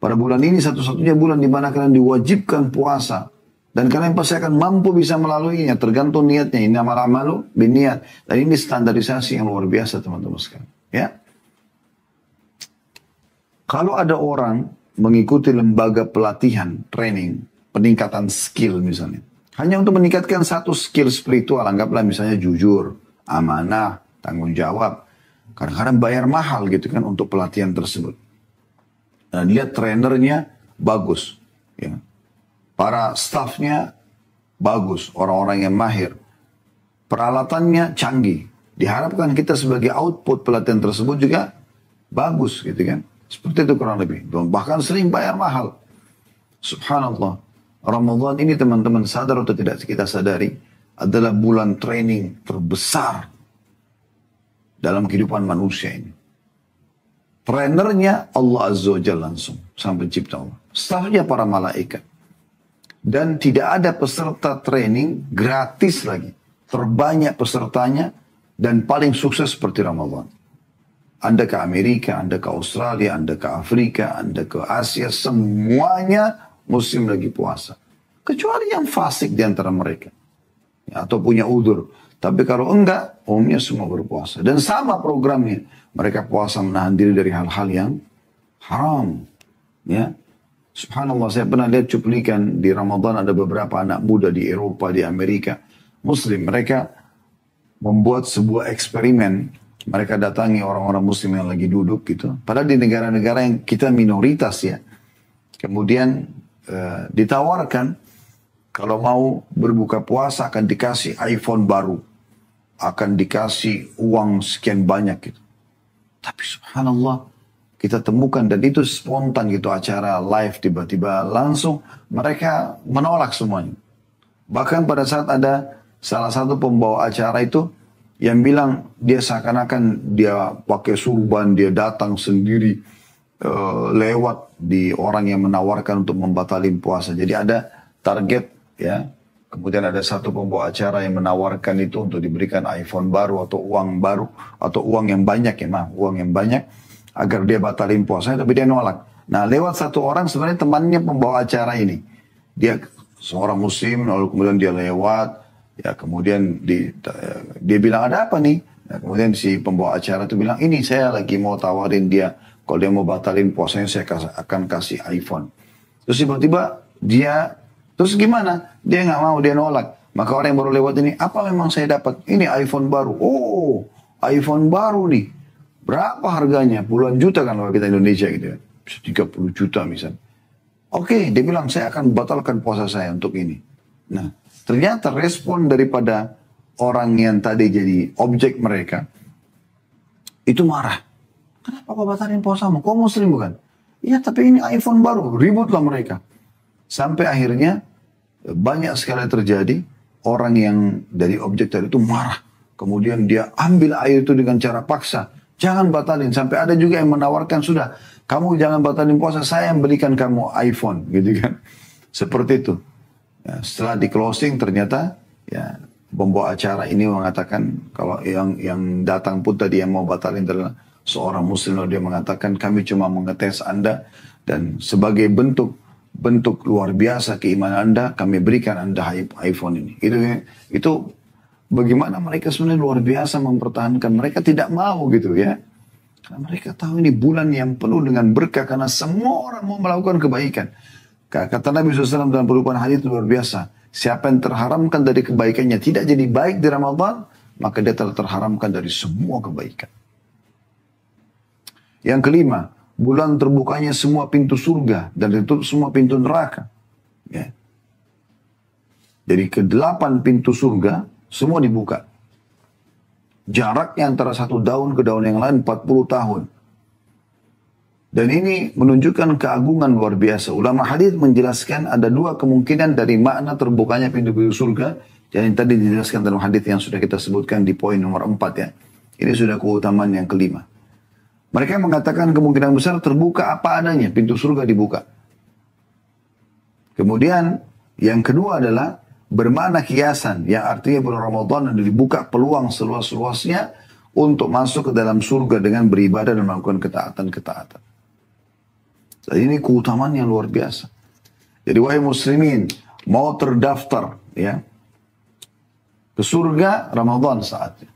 Pada bulan ini satu-satunya bulan di mana kalian diwajibkan puasa. Dan kalian pasti akan mampu bisa melaluinya, tergantung niatnya. Ini amal amalu biniat. Dan ini standarisasi yang luar biasa teman-teman sekalian. Ya. Kalau ada orang mengikuti lembaga pelatihan, training, peningkatan skill misalnya. Hanya untuk meningkatkan satu skill spiritual, anggaplah misalnya jujur, amanah, tanggung jawab. Kadang-kadang bayar mahal gitu kan untuk pelatihan tersebut. Dan lihat trainernya bagus. Ya. Para staffnya bagus, orang-orang yang mahir. Peralatannya canggih. Diharapkan kita sebagai output pelatihan tersebut juga bagus gitu kan. Seperti itu kurang lebih. Bahkan sering bayar mahal. Subhanallah. Ramadan ini teman-teman sadar atau tidak kita sadari adalah bulan training terbesar dalam kehidupan manusia ini. Trainernya Allah Azza wa Jalla langsung, sang pencipta Allah. Staffnya para malaikat. Dan tidak ada peserta training gratis lagi. Terbanyak pesertanya dan paling sukses seperti Ramadan. Anda ke Amerika, Anda ke Australia, Anda ke Afrika, Anda ke Asia, semuanya muslim lagi puasa. Kecuali yang fasik di antara mereka. Ya, atau punya udur. Tapi kalau enggak, umumnya semua berpuasa. Dan sama programnya. Mereka puasa menahan diri dari hal-hal yang haram. Ya. Subhanallah, saya pernah lihat cuplikan di Ramadan ada beberapa anak muda di Eropa, di Amerika, Muslim. Mereka membuat sebuah eksperimen. Mereka datangi orang-orang Muslim yang lagi duduk gitu. Padahal di negara-negara yang kita minoritas ya. Kemudian ditawarkan kalau mau berbuka puasa akan dikasih iPhone baru. Akan dikasih uang sekian banyak gitu. Tapi subhanallah, kita temukan dan itu spontan gitu acara live tiba-tiba langsung mereka menolak semuanya. Bahkan pada saat ada salah satu pembawa acara itu yang bilang dia seakan-akan dia pakai surban, dia datang sendiri lewat di orang yang menawarkan untuk membatalin puasa. Jadi ada target ya. Kemudian ada satu pembawa acara yang menawarkan itu untuk diberikan iPhone baru atau uang baru atau uang yang banyak ya, uang yang banyak agar dia batalin puasa, tapi dia nolak. Nah, lewat satu orang sebenarnya temannya pembawa acara ini. Dia seorang muslim, lalu kemudian dia lewat, ya kemudian dia bilang ada apa nih? Nah, kemudian si pembawa acara itu bilang, ini saya lagi mau tawarin dia, kalau dia mau batalin puasanya saya akan kasih iPhone. Terus tiba-tiba dia, terus gimana? Dia nggak mau, dia nolak. Maka orang yang baru lewat ini, apa memang saya dapat? Ini iPhone baru. Oh, iPhone baru nih. Berapa harganya? Puluhan juta kan kalau kita Indonesia gitu ya. 30 juta misalnya. Oke, dia bilang saya akan batalkan puasa saya untuk ini. Nah, ternyata respon daripada orang yang tadi jadi objek mereka, itu marah. Kenapa kau batalin puasamu? Kau muslim bukan? Iya, tapi ini iPhone baru. Ributlah mereka. Sampai akhirnya banyak sekali terjadi orang yang dari objek tadi itu marah. Kemudian dia ambil air itu dengan cara paksa. Jangan batalin. Sampai ada juga yang menawarkan, sudah, kamu jangan batalin puasa, saya yang belikan kamu iPhone. Gitu kan. Seperti itu. Ya, setelah di closing ternyata ya pembawa acara ini mengatakan, kalau yang datang pun tadi yang mau batalin adalah seorang muslim, lalu dia mengatakan kami cuma mengetes Anda dan sebagai bentuk luar biasa keimanan Anda, kami berikan Anda iPhone ini. Itu bagaimana mereka sebenarnya luar biasa mempertahankan. Mereka tidak mau gitu ya. Karena mereka tahu ini bulan yang penuh dengan berkah. Karena semua orang mau melakukan kebaikan. Kata Nabi SAW dalam perubahan hadis luar biasa. Siapa yang terharamkan dari kebaikannya tidak jadi baik di Ramadan, maka dia telah terharamkan dari semua kebaikan. Yang kelima, bulan terbukanya semua pintu surga dan ditutup semua pintu neraka. Ya. Jadi ke-8 pintu surga semua dibuka. Jaraknya antara satu daun ke daun yang lain 40 tahun. Dan ini menunjukkan keagungan luar biasa. Ulama hadis menjelaskan ada 2 kemungkinan dari makna terbukanya pintu-pintu surga. Yang tadi dijelaskan dalam hadis yang sudah kita sebutkan di poin nomor 4 ya. Ini sudah keutamaan yang kelima. Mereka mengatakan kemungkinan besar terbuka apa adanya. Pintu surga dibuka. Kemudian yang kedua adalah bermakna kiasan, yang artinya bulan Ramadan dibuka peluang seluas-luasnya untuk masuk ke dalam surga dengan beribadah dan melakukan ketaatan-ketaatan. Jadi ini keutamaan yang luar biasa. Jadi wahai muslimin, mau terdaftar ya ke surga, Ramadan saatnya.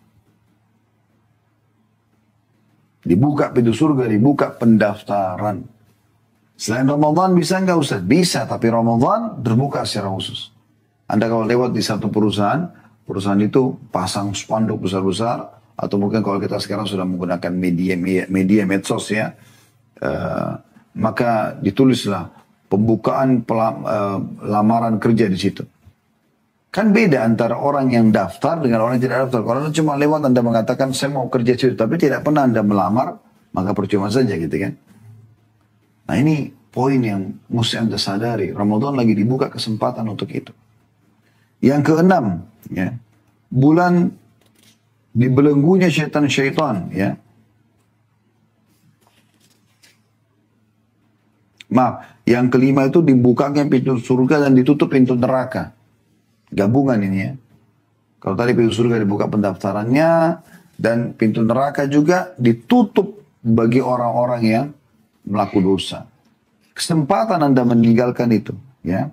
Dibuka pintu surga, dibuka pendaftaran. Selain Ramadan bisa nggak Ustaz? Bisa, tapi Ramadan terbuka secara khusus. Anda kalau lewat di satu perusahaan itu pasang spanduk besar-besar, atau mungkin kalau kita sekarang sudah menggunakan media medsos ya, maka ditulislah pembukaan lamaran kerja di situ. Kan beda antara orang yang daftar dengan orang yang tidak daftar. Kalau Anda cuma lewat Anda mengatakan saya mau kerja di situ, tapi tidak pernah Anda melamar, maka percuma saja gitu kan. Nah ini poin yang mesti Anda sadari. Ramadan lagi dibuka kesempatan untuk itu. Yang keenam, ya, bulan dibelenggunya syaitan-syaitan, ya. Maaf, yang kelima itu dibukanya pintu surga dan ditutup pintu neraka. Gabungan ini ya. Kalau tadi pintu surga dibuka pendaftarannya dan pintu neraka juga ditutup bagi orang-orang yang melakukan dosa. Kesempatan Anda meninggalkan itu, ya.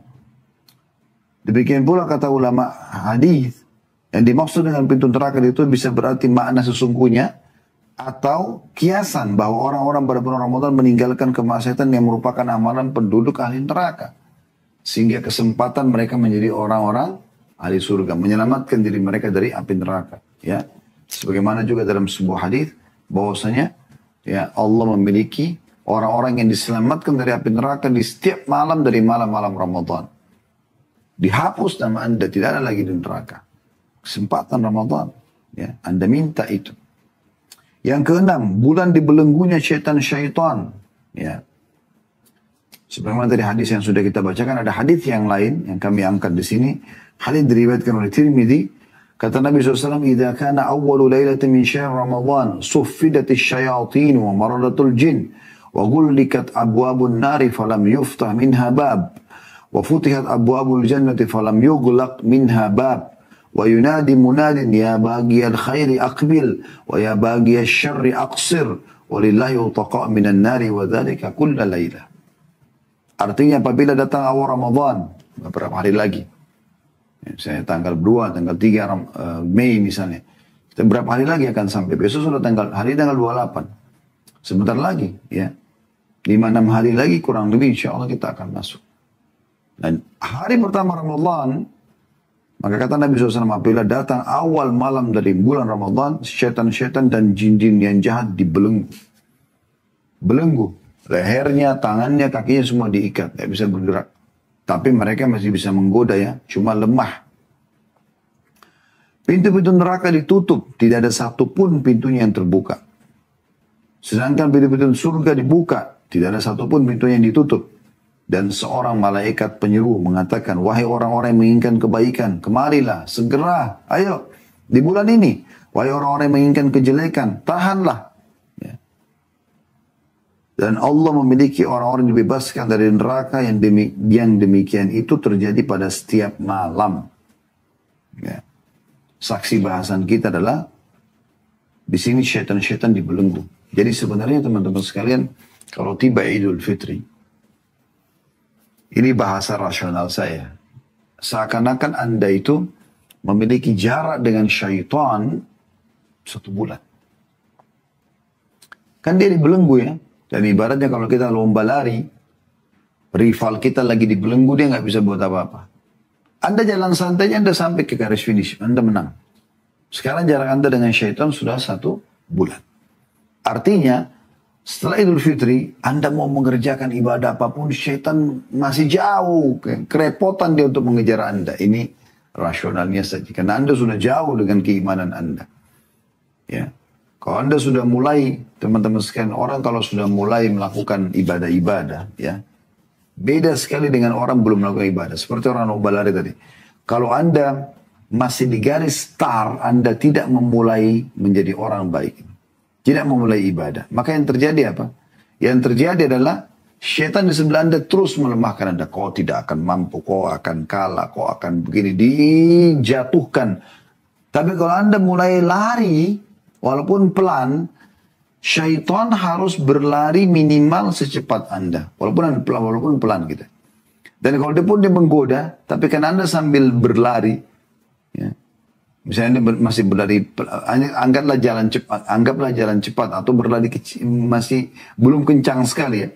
Demikian pula kata ulama hadis, yang dimaksud dengan pintu neraka itu bisa berarti makna sesungguhnya Atau kiasan bahwa orang-orang pada bulan Ramadan meninggalkan kemaksiatan yang merupakan amalan penduduk ahli neraka. Sehingga kesempatan mereka menjadi orang-orang ahli surga. Menyelamatkan diri mereka dari api neraka. Ya. Sebagaimana juga dalam sebuah hadis bahwasanya ya, Allah memiliki orang-orang yang diselamatkan dari api neraka di setiap malam dari malam-malam Ramadan. Dihapus nama Anda, tidak ada lagi di neraka. Kesempatan Ramadan. Ya, Anda minta itu. Yang keenam, bulan dibelenggunya syaitan-syaitan. Ya. Sebagaimana dari hadis yang sudah kita bacakan, ada hadis yang lain yang kami angkat di sini. Hadis diriwayatkan oleh Tirmidzi. Kata Nabi SAW, "Idza kana awwalu lailatin min syahr Ramadan, suffidatis syayatin wa maradatul jin, wa ghullikat abwabun nari falam yuftah minha bab, wa futihat abwabul jannati falam yughlaq minha bab." وينادي مناد يا باغي الخير أقبل ويا باغي الشر أقصر ولله يطقاء من النار وذلك كل ليلة. Artinya apabila datang awal Ramadan, beberapa hari lagi, misalnya tanggal 2, tanggal 3 Mei misalnya, kita berapa hari lagi akan sampai, besok sudah hari tanggal 28, sebentar lagi ya, 5-6 hari lagi kurang lebih insya Allah kita akan masuk. Dan hari pertama Ramadan, maka kata Nabi SAW, apabila datang awal malam dari bulan Ramadan, syaitan-syaitan dan jin-jin yang jahat dibelenggu. Belenggu. Lehernya, tangannya, kakinya semua diikat. Tidak bisa bergerak. Tapi mereka masih bisa menggoda ya. Cuma lemah. Pintu-pintu neraka ditutup. Tidak ada satupun pintunya yang terbuka. Sedangkan pintu-pintu surga dibuka. Tidak ada satupun pintunya yang ditutup. Dan seorang malaikat penyeru mengatakan, wahai orang-orang yang menginginkan kebaikan, kemarilah, segera, ayo, di bulan ini. Wahai orang-orang yang menginginkan kejelekan, tahanlah. Ya. Dan Allah memiliki orang-orang yang dibebaskan dari neraka yang demikian itu terjadi pada setiap malam. Ya. Saksi bahasan kita adalah, di sini syaitan-syaitan dibelenggu. Jadi sebenarnya teman-teman sekalian, kalau tiba Idul Fitri, ini bahasa rasional saya. Seakan-akan Anda itu memiliki jarak dengan syaitan 1 bulan. Kan dia dibelenggu ya. Dan ibaratnya kalau kita lomba lari, rival kita lagi dibelenggu, dia nggak bisa buat apa-apa. Anda jalan santainya, Anda sampai ke garis finish, Anda menang. Sekarang jarak Anda dengan syaitan sudah 1 bulan. Artinya, setelah Idul Fitri, Anda mau mengerjakan ibadah apapun, syaitan masih jauh. Kerepotan dia untuk mengejar Anda. Ini rasionalnya saja. Karena Anda sudah jauh dengan keimanan Anda. Ya. Kalau Anda sudah mulai, teman-teman sekalian, orang kalau sudah mulai melakukan ibadah-ibadah, ya, beda sekali dengan orang belum melakukan ibadah. Seperti orang lomba lari tadi. Kalau Anda masih di garis start, Anda tidak memulai menjadi orang baik. Tidak memulai ibadah. Maka yang terjadi apa? Yang terjadi adalah syaitan di sebelah Anda terus melemahkan Anda. Kau tidak akan mampu, kau akan kalah, kau akan begini. Dijatuhkan. Tapi kalau Anda mulai lari, walaupun pelan, syaitan harus berlari minimal secepat Anda. Walaupun pelan gitu. Dan kalau dia pun dia menggoda, tapi kan Anda sambil berlari, ya, misalnya masih berlari, anggaplah jalan cepat atau berlari kecil, masih belum kencang sekali ya.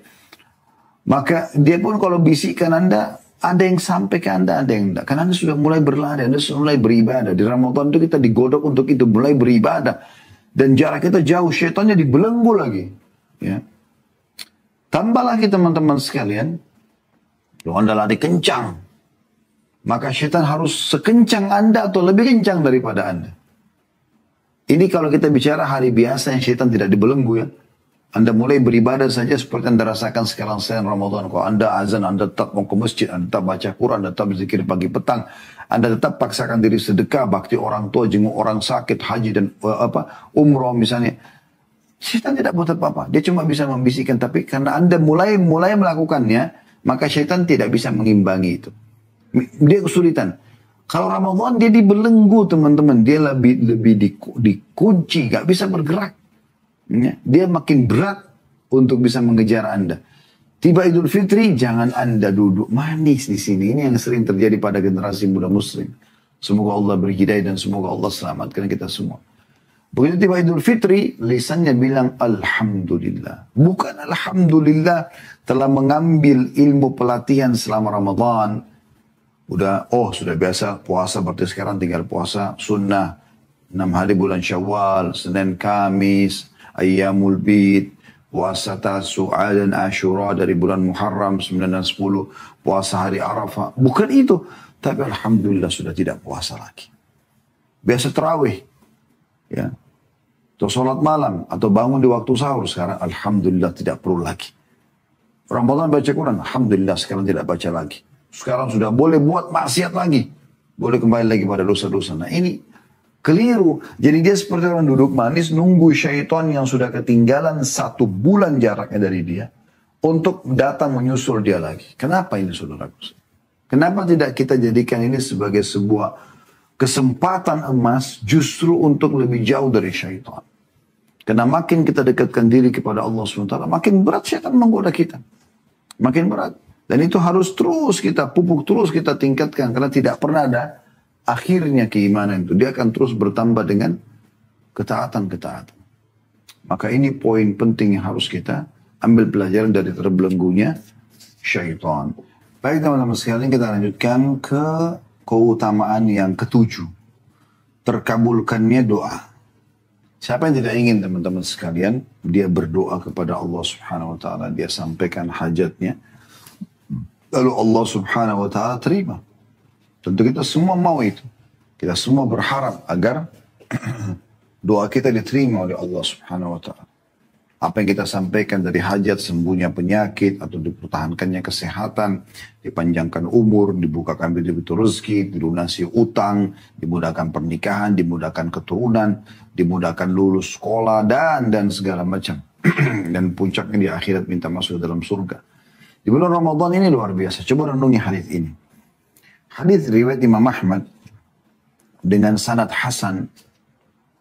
Maka dia pun kalau bisikkan Anda, ada yang sampai ke Anda, ada yang tidak. Karena Anda sudah mulai berlari, Anda sudah mulai beribadah. Di Ramadan itu kita digodok untuk itu, mulai beribadah. Dan jarak kita jauh, syaitannya dibelenggu lagi. Ya. Tambah lagi teman-teman sekalian, kalau Anda lari kencang, maka syaitan harus sekencang Anda atau lebih kencang daripada Anda. Ini kalau kita bicara hari biasa yang syaitan tidak dibelenggu ya. Anda mulai beribadah saja seperti Anda rasakan sekarang selain Ramadan. Kalau Anda azan, Anda tetap mau ke masjid, Anda tetap baca Quran, Anda tetap berzikir pagi petang. Anda tetap paksakan diri sedekah, bakti orang tua, jenguk orang sakit, haji dan umroh misalnya. Syaitan tidak buat apa-apa. Dia cuma bisa membisikkan. Tapi karena Anda mulai melakukannya, maka syaitan tidak bisa mengimbangi itu. Dia kesulitan. Kalau Ramadan dia dibelenggu teman-teman. Dia lebih dikunci. Gak bisa bergerak. Ya. Dia makin berat untuk bisa mengejar Anda. Tiba Idul Fitri, jangan Anda duduk manis di sini. Ini yang sering terjadi pada generasi muda muslim. Semoga Allah beri hidayah dan semoga Allah selamatkan kita semua. Begitu tiba Idul Fitri, lisannya bilang Alhamdulillah. Bukan Alhamdulillah telah mengambil ilmu pelatihan selama Ramadan. Sudah biasa puasa, berarti sekarang tinggal puasa sunnah. 6 hari bulan Syawal, Senin, Kamis, Ayyamul Bid, puasa Tasu'a dan Ashura dari bulan Muharram 9 dan 10, puasa hari Arafah. Bukan itu. Tapi Alhamdulillah sudah tidak puasa lagi. Biasa terawih. Ya. Atau sholat malam. Atau bangun di waktu sahur. Sekarang Alhamdulillah tidak perlu lagi. Ramadan baca Quran. Alhamdulillah sekarang tidak baca lagi. Sekarang sudah boleh buat maksiat lagi. Boleh kembali lagi pada dosa-dosa. Nah ini keliru. Jadi dia seperti orang duduk manis nunggu syaitan yang sudah ketinggalan 1 bulan jaraknya dari dia. Untuk datang menyusul dia lagi. Kenapa ini saudaraku? Kenapa tidak kita jadikan ini sebagai sebuah kesempatan emas justru untuk lebih jauh dari syaitan. Karena makin kita dekatkan diri kepada Allah SWT, makin berat syaitan menggoda kita. Makin berat. Dan itu harus terus kita pupuk, terus kita tingkatkan. Karena tidak pernah ada akhirnya keimanan itu. Dia akan terus bertambah dengan ketaatan-ketaatan. Maka ini poin penting yang harus kita ambil pelajaran dari terbelenggunya syaitan. Baik teman-teman sekalian, kita lanjutkan ke keutamaan yang ke-7. Terkabulkannya doa. Siapa yang tidak ingin teman-teman sekalian, dia berdoa kepada Allah Subhanahu wa taala, dia sampaikan hajatnya, lalu Allah Subhanahu wa taala terima. Tentu kita semua mau itu. Kita semua berharap agar doa kita diterima oleh Allah Subhanahu wa taala. Apa yang kita sampaikan dari hajat, sembuhnya penyakit, atau dipertahankannya kesehatan, dipanjangkan umur, dibukakan pintu-pintu rezeki, dilunasi utang, dimudahkan pernikahan, dimudahkan keturunan, dimudahkan lulus sekolah, dan segala macam. Dan puncaknya di akhirat minta masuk dalam surga. Di bulan Ramadan ini luar biasa. Coba renungi hadis ini. Hadis riwayat Imam Ahmad dengan sanad hasan,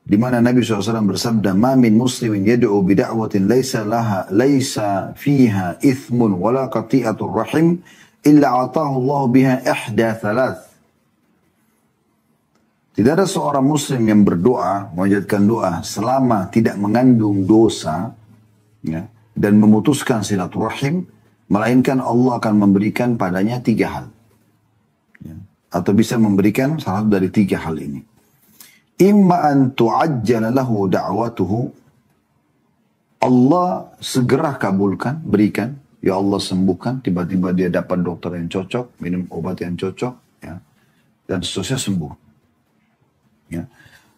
di mana Nabi SAW bersabda, "Ma min muslimin yad'u bida'watin laisa fiha ithmun wala qati'atur rahim illa atahu Allah biha ihda thalath." Tidak ada seorang muslim yang berdoa, menjadikan doa selama tidak mengandung dosa, ya, dan memutuskan silaturahim, melainkan Allah akan memberikan padanya 3 hal. Ya, atau bisa memberikan salah satu dari 3 hal ini. Imma an tu'ajjala lahu da'watuhu, Allah segera kabulkan, berikan, ya Allah sembuhkan, tiba-tiba dia dapat dokter yang cocok, minum obat yang cocok, ya, dan seterusnya sembuh. Ya.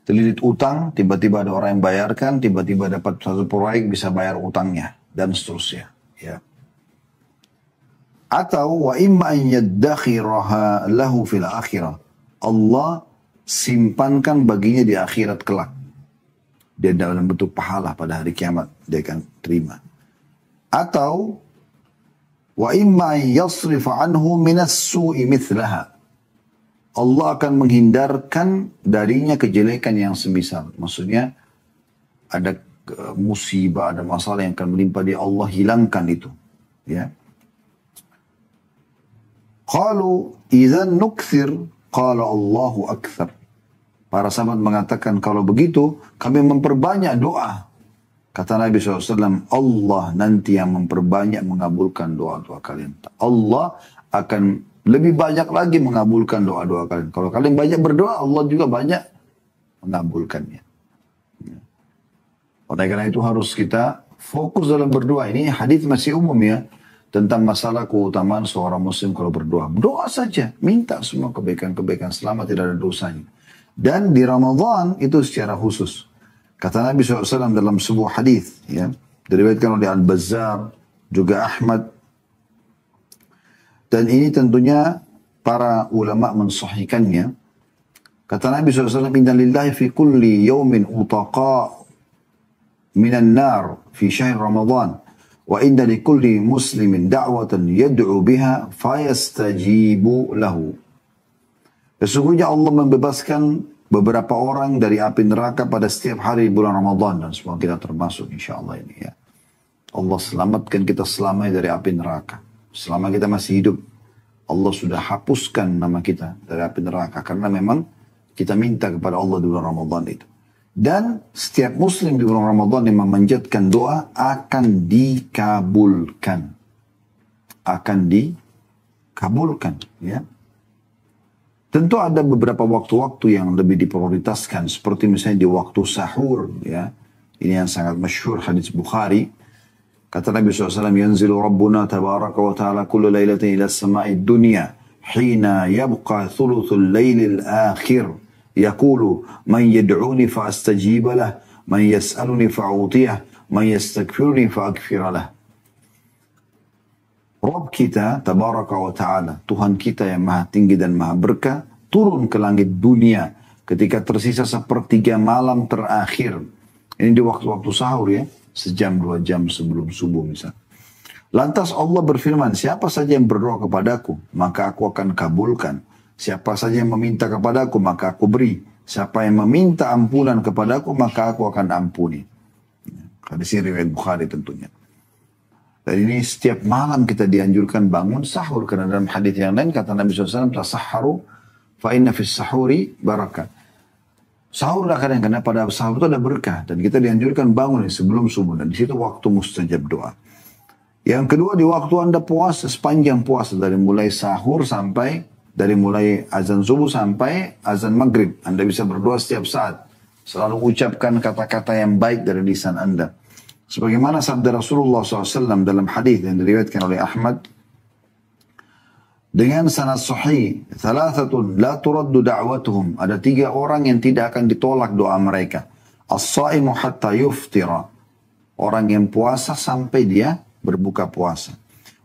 Terlilit utang, tiba-tiba ada orang yang bayarkan, tiba-tiba dapat satu proyek bisa bayar utangnya, dan seterusnya. Ya. Atau wa imma an yaddakhiraha lahu fil akhirah, Allah simpankan baginya di akhirat kelak. Dia dalam bentuk pahala pada hari kiamat. Dia akan terima. Atau wa imma yasrifa anhu minas su'i mithlaha, Allah akan menghindarkan darinya kejelekan yang semisal. Maksudnya ada musibah, ada masalah yang akan menimpa dia, Allah hilangkan itu. Ya. Qalu idzan nukthir qala Allahu akthar. Para sahabat mengatakan, kalau begitu kami memperbanyak doa. Kata Nabi SAW, Allah nanti yang memperbanyak mengabulkan doa-doa kalian. Allah akan lebih banyak lagi mengabulkan doa-doa kalian. Kalau kalian banyak berdoa, Allah juga banyak mengabulkannya. Oleh karena itu harus kita fokus dalam berdoa. Ini hadis masih umum ya, tentang masalah keutamaan seorang muslim kalau berdoa. Doa saja, minta semua kebaikan-kebaikan selama tidak ada dosanya. Dan di Ramadan itu secara khusus. Kata Nabi SAW dalam sebuah hadis, ya, diriwayatkan oleh Al-Bazzar, juga Ahmad. Dan ini tentunya para ulama mensahihkannya. Kata Nabi SAW, "Inna lillahi fi kulli yawmin utaqa minan nar fi syahr Ramadan. Wa inna li kulli muslimin da'watan yad'u biha fayastajibu lahu." Sesungguhnya Allah membebaskan beberapa orang dari api neraka pada setiap hari bulan Ramadan. Dan semua kita termasuk insyaAllah ini ya. Allah selamatkan kita selamanya dari api neraka. Selama kita masih hidup, Allah sudah hapuskan nama kita dari api neraka. Karena memang kita minta kepada Allah di bulan Ramadan itu. Dan setiap muslim di bulan Ramadan yang memanjatkan doa akan dikabulkan. Akan dikabulkan. Ya. Tentu ada beberapa waktu-waktu yang lebih diprioritaskan. Seperti misalnya di waktu sahur. Ya. Ini yang sangat masyhur hadis Bukhari. Kata Nabi SAW, Yanzilu Rabbuna tabaraka wa ta'ala kullu laylatin ila samai dunya. Hina yabqa thuluthul laylil akhir. Yaqulu, man yad'uni fa'astajib lah. Man yas'aluni fa'utiyah. Man yastakfiruni fa'akfiralah. Rabb kita, tabaraka wa ta'ala, Tuhan kita yang maha tinggi dan maha berkah, turun ke langit dunia ketika tersisa sepertiga malam terakhir. Ini di waktu-waktu sahur ya, sejam 2 jam sebelum subuh misalnya. Lantas Allah berfirman, siapa saja yang berdoa kepadaku, maka aku akan kabulkan. Siapa saja yang meminta kepadaku, maka aku beri. Siapa yang meminta ampunan kepadaku, maka aku akan ampuni. Hadis ini riwayat Bukhari tentunya. Dan ini setiap malam kita dianjurkan bangun sahur. Karena dalam hadis yang lain kata Nabi SAW, tasahharu fa inna fis sahuri barakah. Sahurlah kadang karena pada sahur itu ada berkah. Dan kita dianjurkan bangun sebelum subuh. Dan di situ waktu mustajab doa. Yang kedua di waktu Anda puasa, sepanjang puasa. Dari mulai sahur sampai, dari mulai azan subuh sampai azan maghrib. Anda bisa berdoa setiap saat. Selalu ucapkan kata-kata yang baik dari lisan Anda. Sebagaimana sabda Rasulullah SAW dalam hadis yang diriwayatkan oleh Ahmad dengan sanad sahih, thalathatun la turaddu da'watuhum, ada 3 orang yang tidak akan ditolak doa mereka. As-saimu hatta yuftira, orang yang puasa sampai dia berbuka puasa.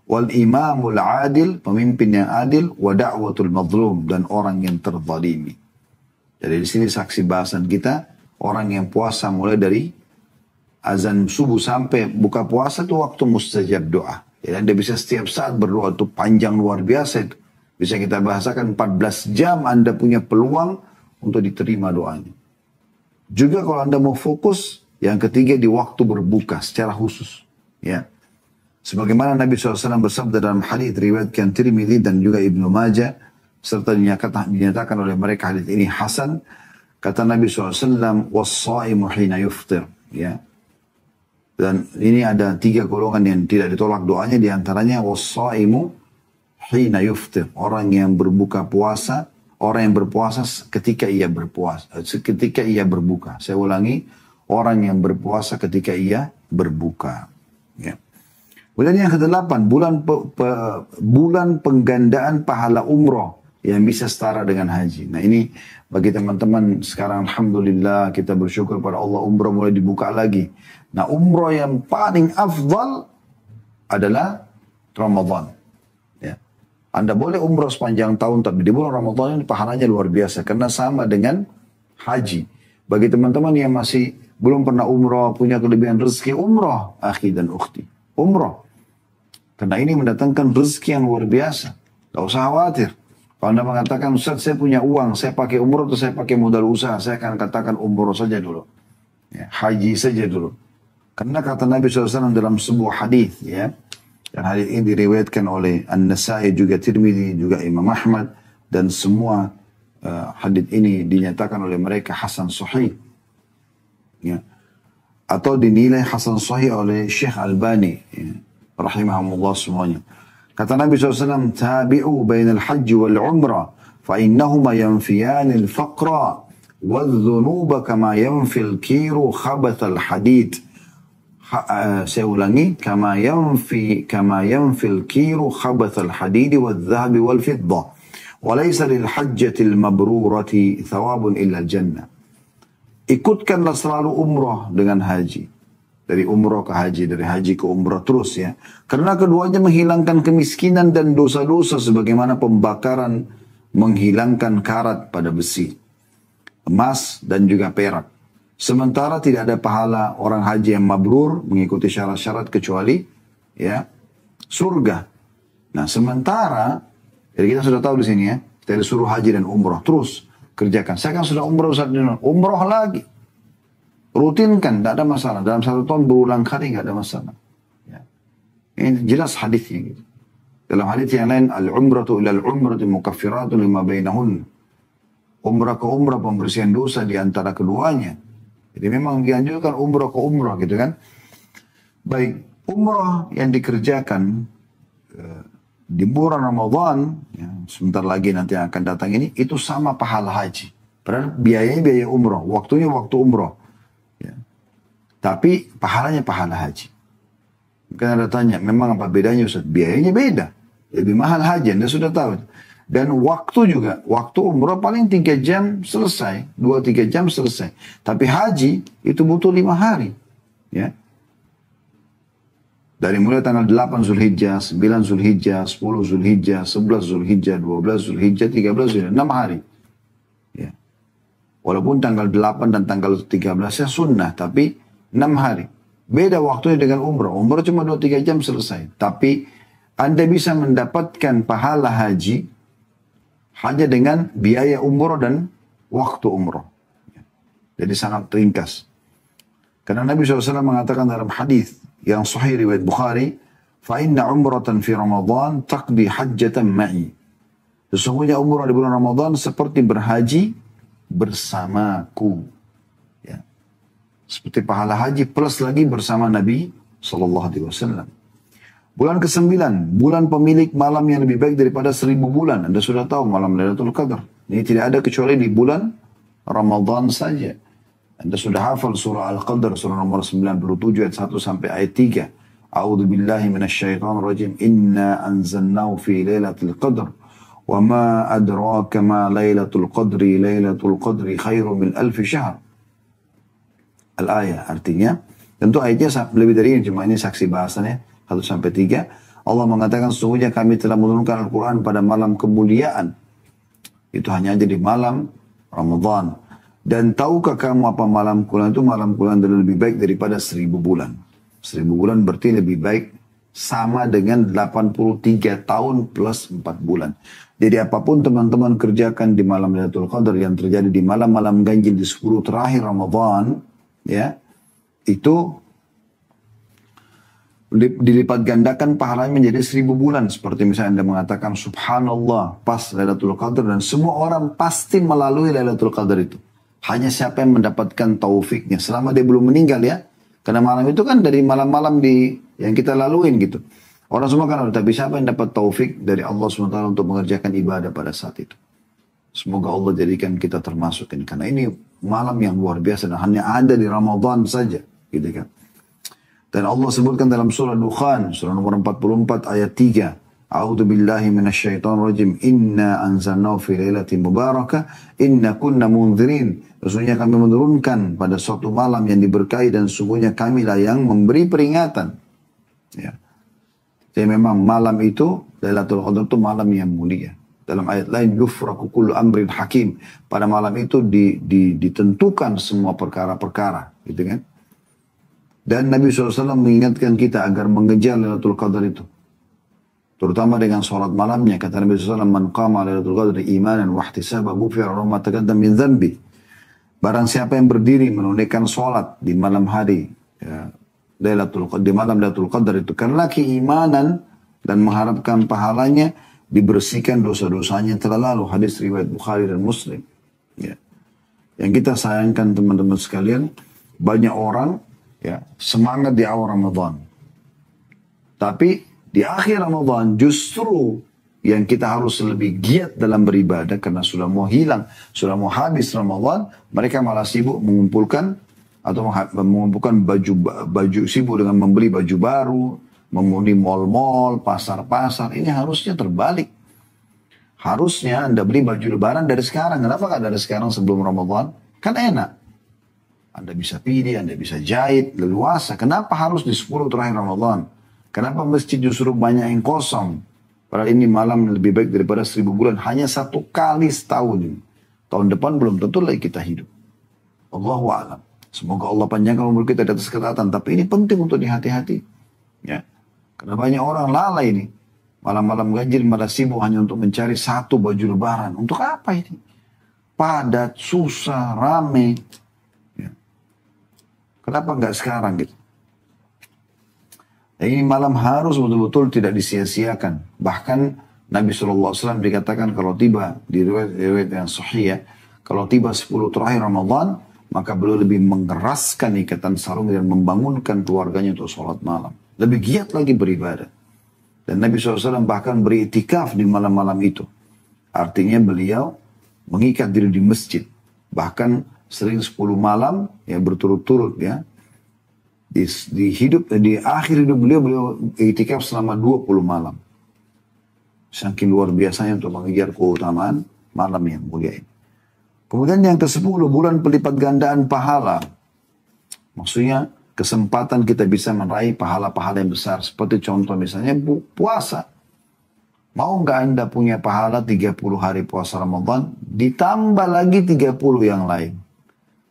Wal imamul adil, pemimpin yang adil, wa da'watul mazlum, dan orang yang terzalimi. Jadi di sini saksi bahasan kita, orang yang puasa mulai dari azan subuh sampai buka puasa itu waktu mustajab doa. Ya, Anda bisa setiap saat berdoa, itu panjang luar biasa itu. Bisa kita bahasakan 14 jam Anda punya peluang untuk diterima doanya. Juga kalau Anda mau fokus, yang ketiga di waktu berbuka secara khusus. Ya. Sebagaimana Nabi SAW bersabda dalam hadis riwayatkan Tirmidzi dan juga Ibnu Majah, serta dinyatakan oleh mereka hadis ini hasan. Kata Nabi SAW, was-saimu hina yuftir. Ya. Dan ini ada 3 golongan yang tidak ditolak doanya, diantaranya was-saimu hina yuftir, orang yang berbuka puasa, orang yang berpuasa ketika ia berpuasa, ketika ia berbuka. Saya ulangi, orang yang berpuasa ketika ia berbuka. Ya. Kemudian yang ke-8, bulan penggandaan pahala umroh yang bisa setara dengan haji. Nah ini bagi teman-teman sekarang alhamdulillah kita bersyukur pada Allah, umroh mulai dibuka lagi. Nah umroh yang paling afdal adalah Ramadan. Ya. Anda boleh umroh sepanjang tahun, tapi di bulan Ramadan ini pahalanya luar biasa. Karena sama dengan haji. Bagi teman-teman yang masih belum pernah umroh, punya kelebihan rezeki, umroh. Akhi dan ukhti, umroh. Karena ini mendatangkan rezeki yang luar biasa. Tidak usah khawatir. Kalau Anda mengatakan, Ustaz saya punya uang, saya pakai umroh atau saya pakai modal usaha, saya akan katakan umroh saja dulu. Ya, haji saja dulu. Karena kata Nabi SAW dalam sebuah hadis, ya, dan hadis ini diriwayatkan oleh An-Nasai, juga Tirmidzi, juga Imam Ahmad, dan semua hadis ini dinyatakan oleh mereka hasan sahih, ya, atau dinilai hasan sahih oleh Syekh Albani, ya, rahimahumullah semuanya. Kata Nabi SAW, tabi'u bainal hajj wal umrah, fa innahuma yanfiyani al-faqra wal dhunuba kama yanfil kiru khabathal hadid. Saya ulangi, kama yanfil kiru khabathal hadidi wal dhahabi wal fiddah wa laysa lil hajjatil mabrurati thawabun illa jannah. Ikutkanlah selalu umrah dengan haji, dari umrah ke haji, dari haji ke umrah terus ya, karena keduanya menghilangkan kemiskinan dan dosa-dosa sebagaimana pembakaran menghilangkan karat pada besi, emas dan juga perak. Sementara tidak ada pahala orang haji yang mabrur mengikuti syarat-syarat kecuali ya surga. Nah sementara, jadi kita sudah tahu di sini ya, kita disuruh haji dan umrah terus kerjakan. Saya kan sudah umrah umrah lagi, rutinkan, tidak ada masalah. Dalam 1 tahun berulang kali tidak ada masalah. Ya. Ini jelas hadisnya gitu. Dalam hadis yang lain, al-umratu ila al-umratu mukaffiratun lima bainahun. Umrah ke umrah pembersihan dosa di antara keduanya. Jadi memang dianjurkan umroh ke umroh gitu kan. Baik, umroh yang dikerjakan di bulan Ramadan, ya, sebentar lagi nanti yang akan datang ini, itu sama pahala haji. Padahal biayanya biaya umroh, waktunya waktu umroh. Ya. Tapi pahalanya pahala haji. Mungkin ada tanya, memang apa bedanya Ustaz? Biayanya beda. Lebih mahal haji, Anda sudah tahu. Dan waktu juga, waktu umroh paling 3 jam selesai, 2-3 jam selesai. Tapi haji itu butuh 5 hari. Ya. Dari mulai tanggal 8 Zulhijjah, 9 Zulhijjah, 10 Zulhijjah, 11 Zulhijjah, 12 Zulhijjah, 13 Zulhijjah, 6 hari. Ya. Walaupun tanggal 8 dan tanggal 13-nya sunnah, tapi 6 hari. Beda waktunya dengan umroh. Umroh cuma 2-3 jam selesai. Tapi Anda bisa mendapatkan pahala haji hanya dengan biaya umroh dan waktu umroh. Jadi sangat ringkas. Karena Nabi SAW mengatakan dalam hadis yang sahih riwayat Bukhari, فَإِنَّ عُمْرَةً فِي رَمَضَانَ تَقْضِي حَجَّةً مَعِي. Sesungguhnya umrah di bulan Ramadan seperti berhaji bersamaku. Ya. Seperti pahala haji plus lagi bersama Nabi SAW. Bulan ke-9, bulan pemilik malam yang lebih baik daripada 1000 bulan. Anda sudah tahu malam Lailatul Qadar. Ini tidak ada kecuali di bulan Ramadan saja. Anda sudah hafal surah Al-Qadr, surah nomor 97 ayat 1 sampai ayat 3. A'udzu billahi minasyaitonir rajim. Inna anzalnahu fi lailatul qadr. Wa ma adraka ma lailatul qadri. Lailatul qadri khairu min alfi syahr. Al-ayah artinya, tentu ayatnya lebih dari ini, cuma ini saksi bahasanya 1 sampai 3. Allah mengatakan sesungguhnya kami telah menurunkan Al-Quran pada malam kemuliaan. Itu hanya aja di malam Ramadan. Dan tahukah kamu apa malam bulan itu? Malam bulan adalah lebih baik daripada 1000 bulan. 1000 bulan berarti lebih baik sama dengan 83 tahun plus 4 bulan. Jadi apapun teman-teman kerjakan di malam Lailatul Qadar yang terjadi di malam-malam ganjil di 10 terakhir Ramadan, ya, itu dilipat gandakan pahalanya menjadi 1000 bulan. Seperti misalnya Anda mengatakan subhanallah pas Lailatul Qadar dan semua orang pasti melalui Lailatul Qadar itu. Hanya siapa yang mendapatkan taufiknya selama dia belum meninggal ya. Karena malam itu kan dari malam-malam yang kita laluin gitu. Orang semua kan tapi siapa yang dapat taufik dari Allah SWT untuk mengerjakan ibadah pada saat itu. Semoga Allah jadikan kita termasuk ini. Karena ini malam yang luar biasa dan hanya ada di Ramadan saja. Gitu kan. Dan Allah sebutkan dalam surah Dukhan, surah nomor 44 ayat 3. A'udzu billahi minasyaitonir rajim. Inna anzalnahu fi lailatin mubarakah. Inna kunna munzirin. Sesungguhnya kami menurunkan pada suatu malam yang diberkahi dan sesungguhnya kamilah yang memberi peringatan. Ya. Jadi memang malam itu, Lailatul Qadar itu malam yang mulia. Dalam ayat lain, yufraku kullu amrin hakim. Pada malam itu ditentukan semua perkara-perkara. Gitu kan. Dan Nabi SAW mengingatkan kita agar mengejar Lailatul Qadar itu. Terutama dengan sholat malamnya. Kata Nabi SAW, man qama Lailatul Qadar imanan wa ihtisaba ghufira lahu ma taqaddama min dhanbi. Barang siapa yang berdiri menunaikan sholat di malam hari, ya, di malam Lailatul Qadar itu. Karena keimanan dan mengharapkan pahalanya, dibersihkan dosa-dosanya yang telah lalu. Hadis riwayat Bukhari dan Muslim. Ya. Yang kita sayangkan teman-teman sekalian, banyak orang ya semangat di awal Ramadan. Tapi di akhir Ramadan justru yang kita harus lebih giat dalam beribadah karena sudah mau hilang, sudah mau habis Ramadan, mereka malah sibuk mengumpulkan atau mengumpulkan baju sibuk dengan membeli baju baru, memenuhi mal-mal, pasar-pasar. Ini harusnya terbalik. Harusnya Anda beli baju lebaran dari sekarang. Kenapa nggak dari sekarang sebelum Ramadan? Kan enak. Anda bisa pilih, Anda bisa jahit, leluasa. Kenapa harus di 10 terakhir Ramadan? Kenapa masjid justru banyak yang kosong? Padahal ini malam lebih baik daripada 1000 bulan. Hanya 1 kali setahun ini. Tahun depan belum tentu lagi kita hidup. Allahu a'lam. Semoga Allah panjangkan umur kita di atas ketaatan. Tapi ini penting untuk dihati-hati. Ya. Karena banyak orang lalai ini. Malam-malam ganjil malah sibuk hanya untuk mencari 1 baju lebaran. Untuk apa ini? Padat, susah, rame. Ya. Kenapa nggak sekarang gitu? Ini malam harus betul-betul tidak disia-siakan. Bahkan Nabi SAW dikatakan kalau tiba di riwayat yang sahih ya, kalau tiba 10 terakhir Ramadan, maka beliau lebih mengeraskan ikatan sarung dan membangunkan keluarganya untuk sholat malam. Lebih giat lagi beribadah. Dan Nabi SAW bahkan beritikaf di malam-malam itu. Artinya beliau mengikat diri di masjid. Bahkan sering 10 malam ya berturut-turut ya. Di akhir hidup beliau itikaf selama 20 malam. Saking luar biasanya untuk mengejar keutamaan malam yang mulia ini. Kemudian yang ke-10, bulan pelipat gandaan pahala. Maksudnya kesempatan kita bisa meraih pahala-pahala yang besar. Seperti contoh misalnya puasa. Mau nggak Anda punya pahala 30 hari puasa Ramadan, ditambah lagi 30 yang lain.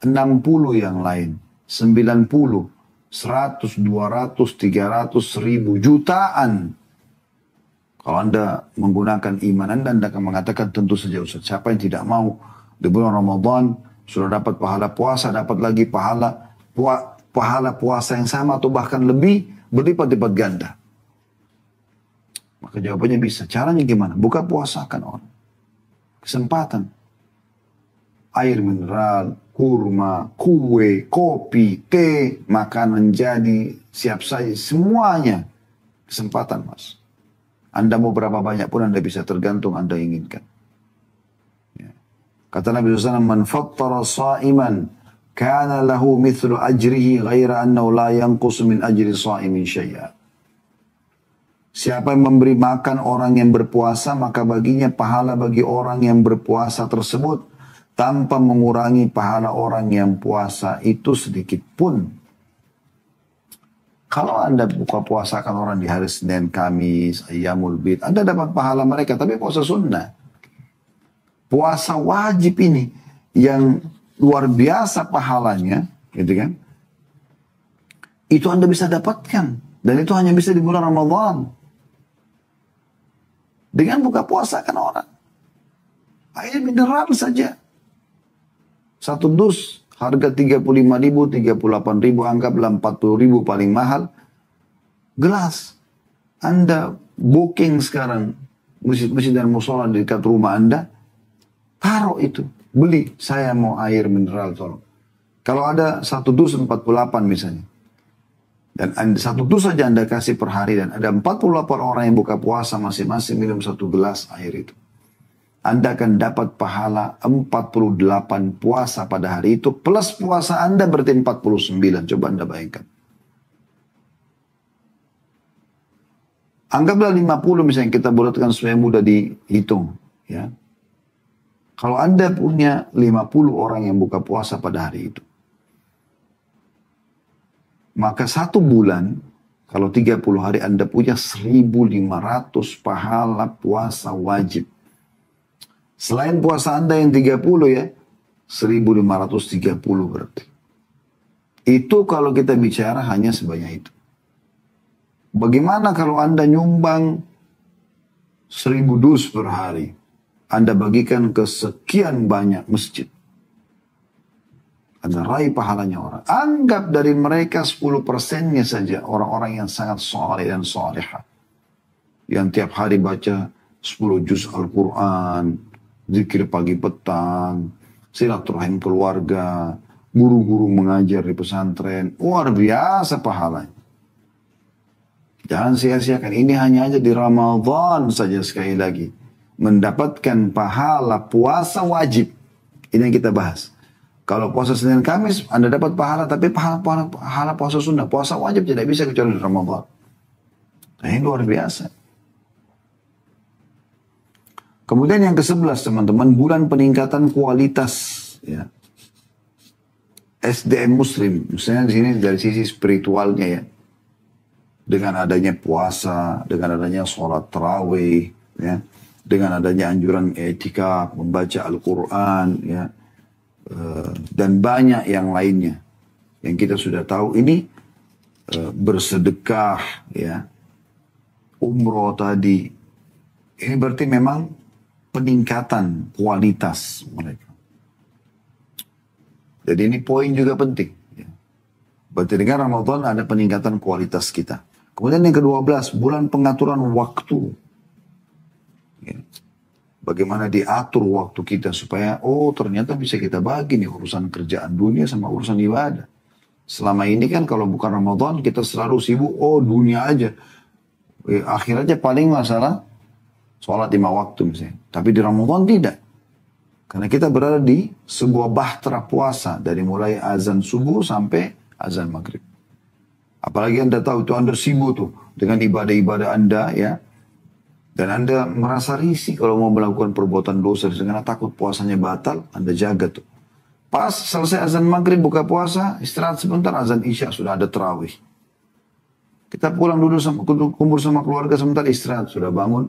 60 yang lain. 90, 100, 200, 300, 1000, jutaan. Kalau Anda menggunakan iman Anda akan mengatakan tentu saja Ustaz. Siapa yang tidak mau di bulan Ramadan sudah dapat pahala puasa, dapat lagi pahala puasa yang sama atau bahkan lebih berlipat-lipat ganda. Maka jawabannya bisa. Caranya gimana? Buka puasakan orang. Kesempatan. Air mineral, kurma, kue, kopi, teh, makanan jadi, siap saja. Semuanya kesempatan, Mas. Anda mau berapa banyak pun Anda bisa, tergantung Anda inginkan. Ya. Kata Nabi SAW, "Man fattara sa'iman, kana lahu mithlu ajrihi ghaira annahu la yanqusu min ajri sa'imin syai'a." Siapa yang memberi makan orang yang berpuasa, maka baginya pahala bagi orang yang berpuasa tersebut, tanpa mengurangi pahala orang yang puasa itu sedikit pun. Kalau Anda buka puasakan orang di hari Senin, Kamis, Ayyamul Bid, Anda dapat pahala mereka, tapi puasa sunnah. Puasa wajib ini, yang luar biasa pahalanya, gitu kan? Itu Anda bisa dapatkan. Dan itu hanya bisa di bulan Ramadan. Dengan buka puasakan orang. Air mineral saja. Satu dus harga 35.000, 38.000, anggaplah 40.000 paling mahal. Gelas. Anda booking sekarang masjid-masjid dan musola di dekat rumah Anda. Taruh itu. Beli. Saya mau air mineral tolong. Kalau ada satu dus 48 misalnya. Dan satu dus saja Anda kasih per hari. Dan ada 48 orang yang buka puasa masing-masing minum satu gelas air itu. Anda akan dapat pahala 48 puasa pada hari itu. Plus puasa Anda berarti 49. Coba Anda bayangkan. Anggaplah 50 misalnya kita bulatkan supaya mudah dihitung. Ya. Kalau Anda punya 50 orang yang buka puasa pada hari itu. Maka satu bulan, kalau 30 hari Anda punya 1.500 pahala puasa wajib. Selain puasa Anda yang 30 ya, 1.530 berarti. Itu kalau kita bicara hanya sebanyak itu. Bagaimana kalau Anda nyumbang 1.000 dus per hari? Anda bagikan ke sekian banyak masjid. Anda raih pahalanya orang. Anggap dari mereka 10%-nya saja orang-orang yang sangat soleh dan soleha. Yang tiap hari baca 10 juz Al-Quran, zikir pagi petang, silaturahim keluarga, guru-guru mengajar di pesantren. Luar biasa pahalanya. Jangan sia-siakan. Ini hanya aja di Ramadan saja sekali lagi. Mendapatkan pahala puasa wajib. Ini yang kita bahas. Kalau puasa Senin Kamis, Anda dapat pahala, tapi pahala puasa sunnah. Puasa wajib tidak bisa kecuali di Ramadan. Nah, ini luar biasa. Kemudian yang ke-11 teman-teman, bulan peningkatan kualitas. Ya. SDM Muslim. Misalnya di sini dari sisi spiritualnya ya. Dengan adanya puasa, dengan adanya sholat tarawih, ya. Dengan adanya anjuran etika, membaca Al-Quran, ya. Dan banyak yang lainnya yang kita sudah tahu ini bersedekah ya, umroh tadi ini berarti memang peningkatan kualitas mereka. Jadi ini poin juga penting ya. Berarti dengan Ramadan ada peningkatan kualitas kita. Kemudian yang ke-12 bulan pengaturan waktu ya. Bagaimana diatur waktu kita supaya, oh ternyata bisa kita bagi nih urusan kerjaan dunia sama urusan ibadah. Selama ini kan kalau bukan Ramadan kita selalu sibuk, oh dunia aja. Akhirnya paling masalah sholat 5 waktu misalnya. Tapi di Ramadan tidak. Karena kita berada di sebuah bahtera puasa. Dari mulai azan subuh sampai azan maghrib. Apalagi Anda tahu itu Anda sibuk tuh. Dengan ibadah-ibadah Anda ya. Dan Anda merasa risih kalau mau melakukan perbuatan dosa. Karena takut puasanya batal. Anda jaga tuh. Pas selesai azan maghrib buka puasa. Istirahat sebentar azan isya sudah ada tarawih. Kita pulang dulu kumpul sama keluarga sebentar istirahat. Sudah bangun.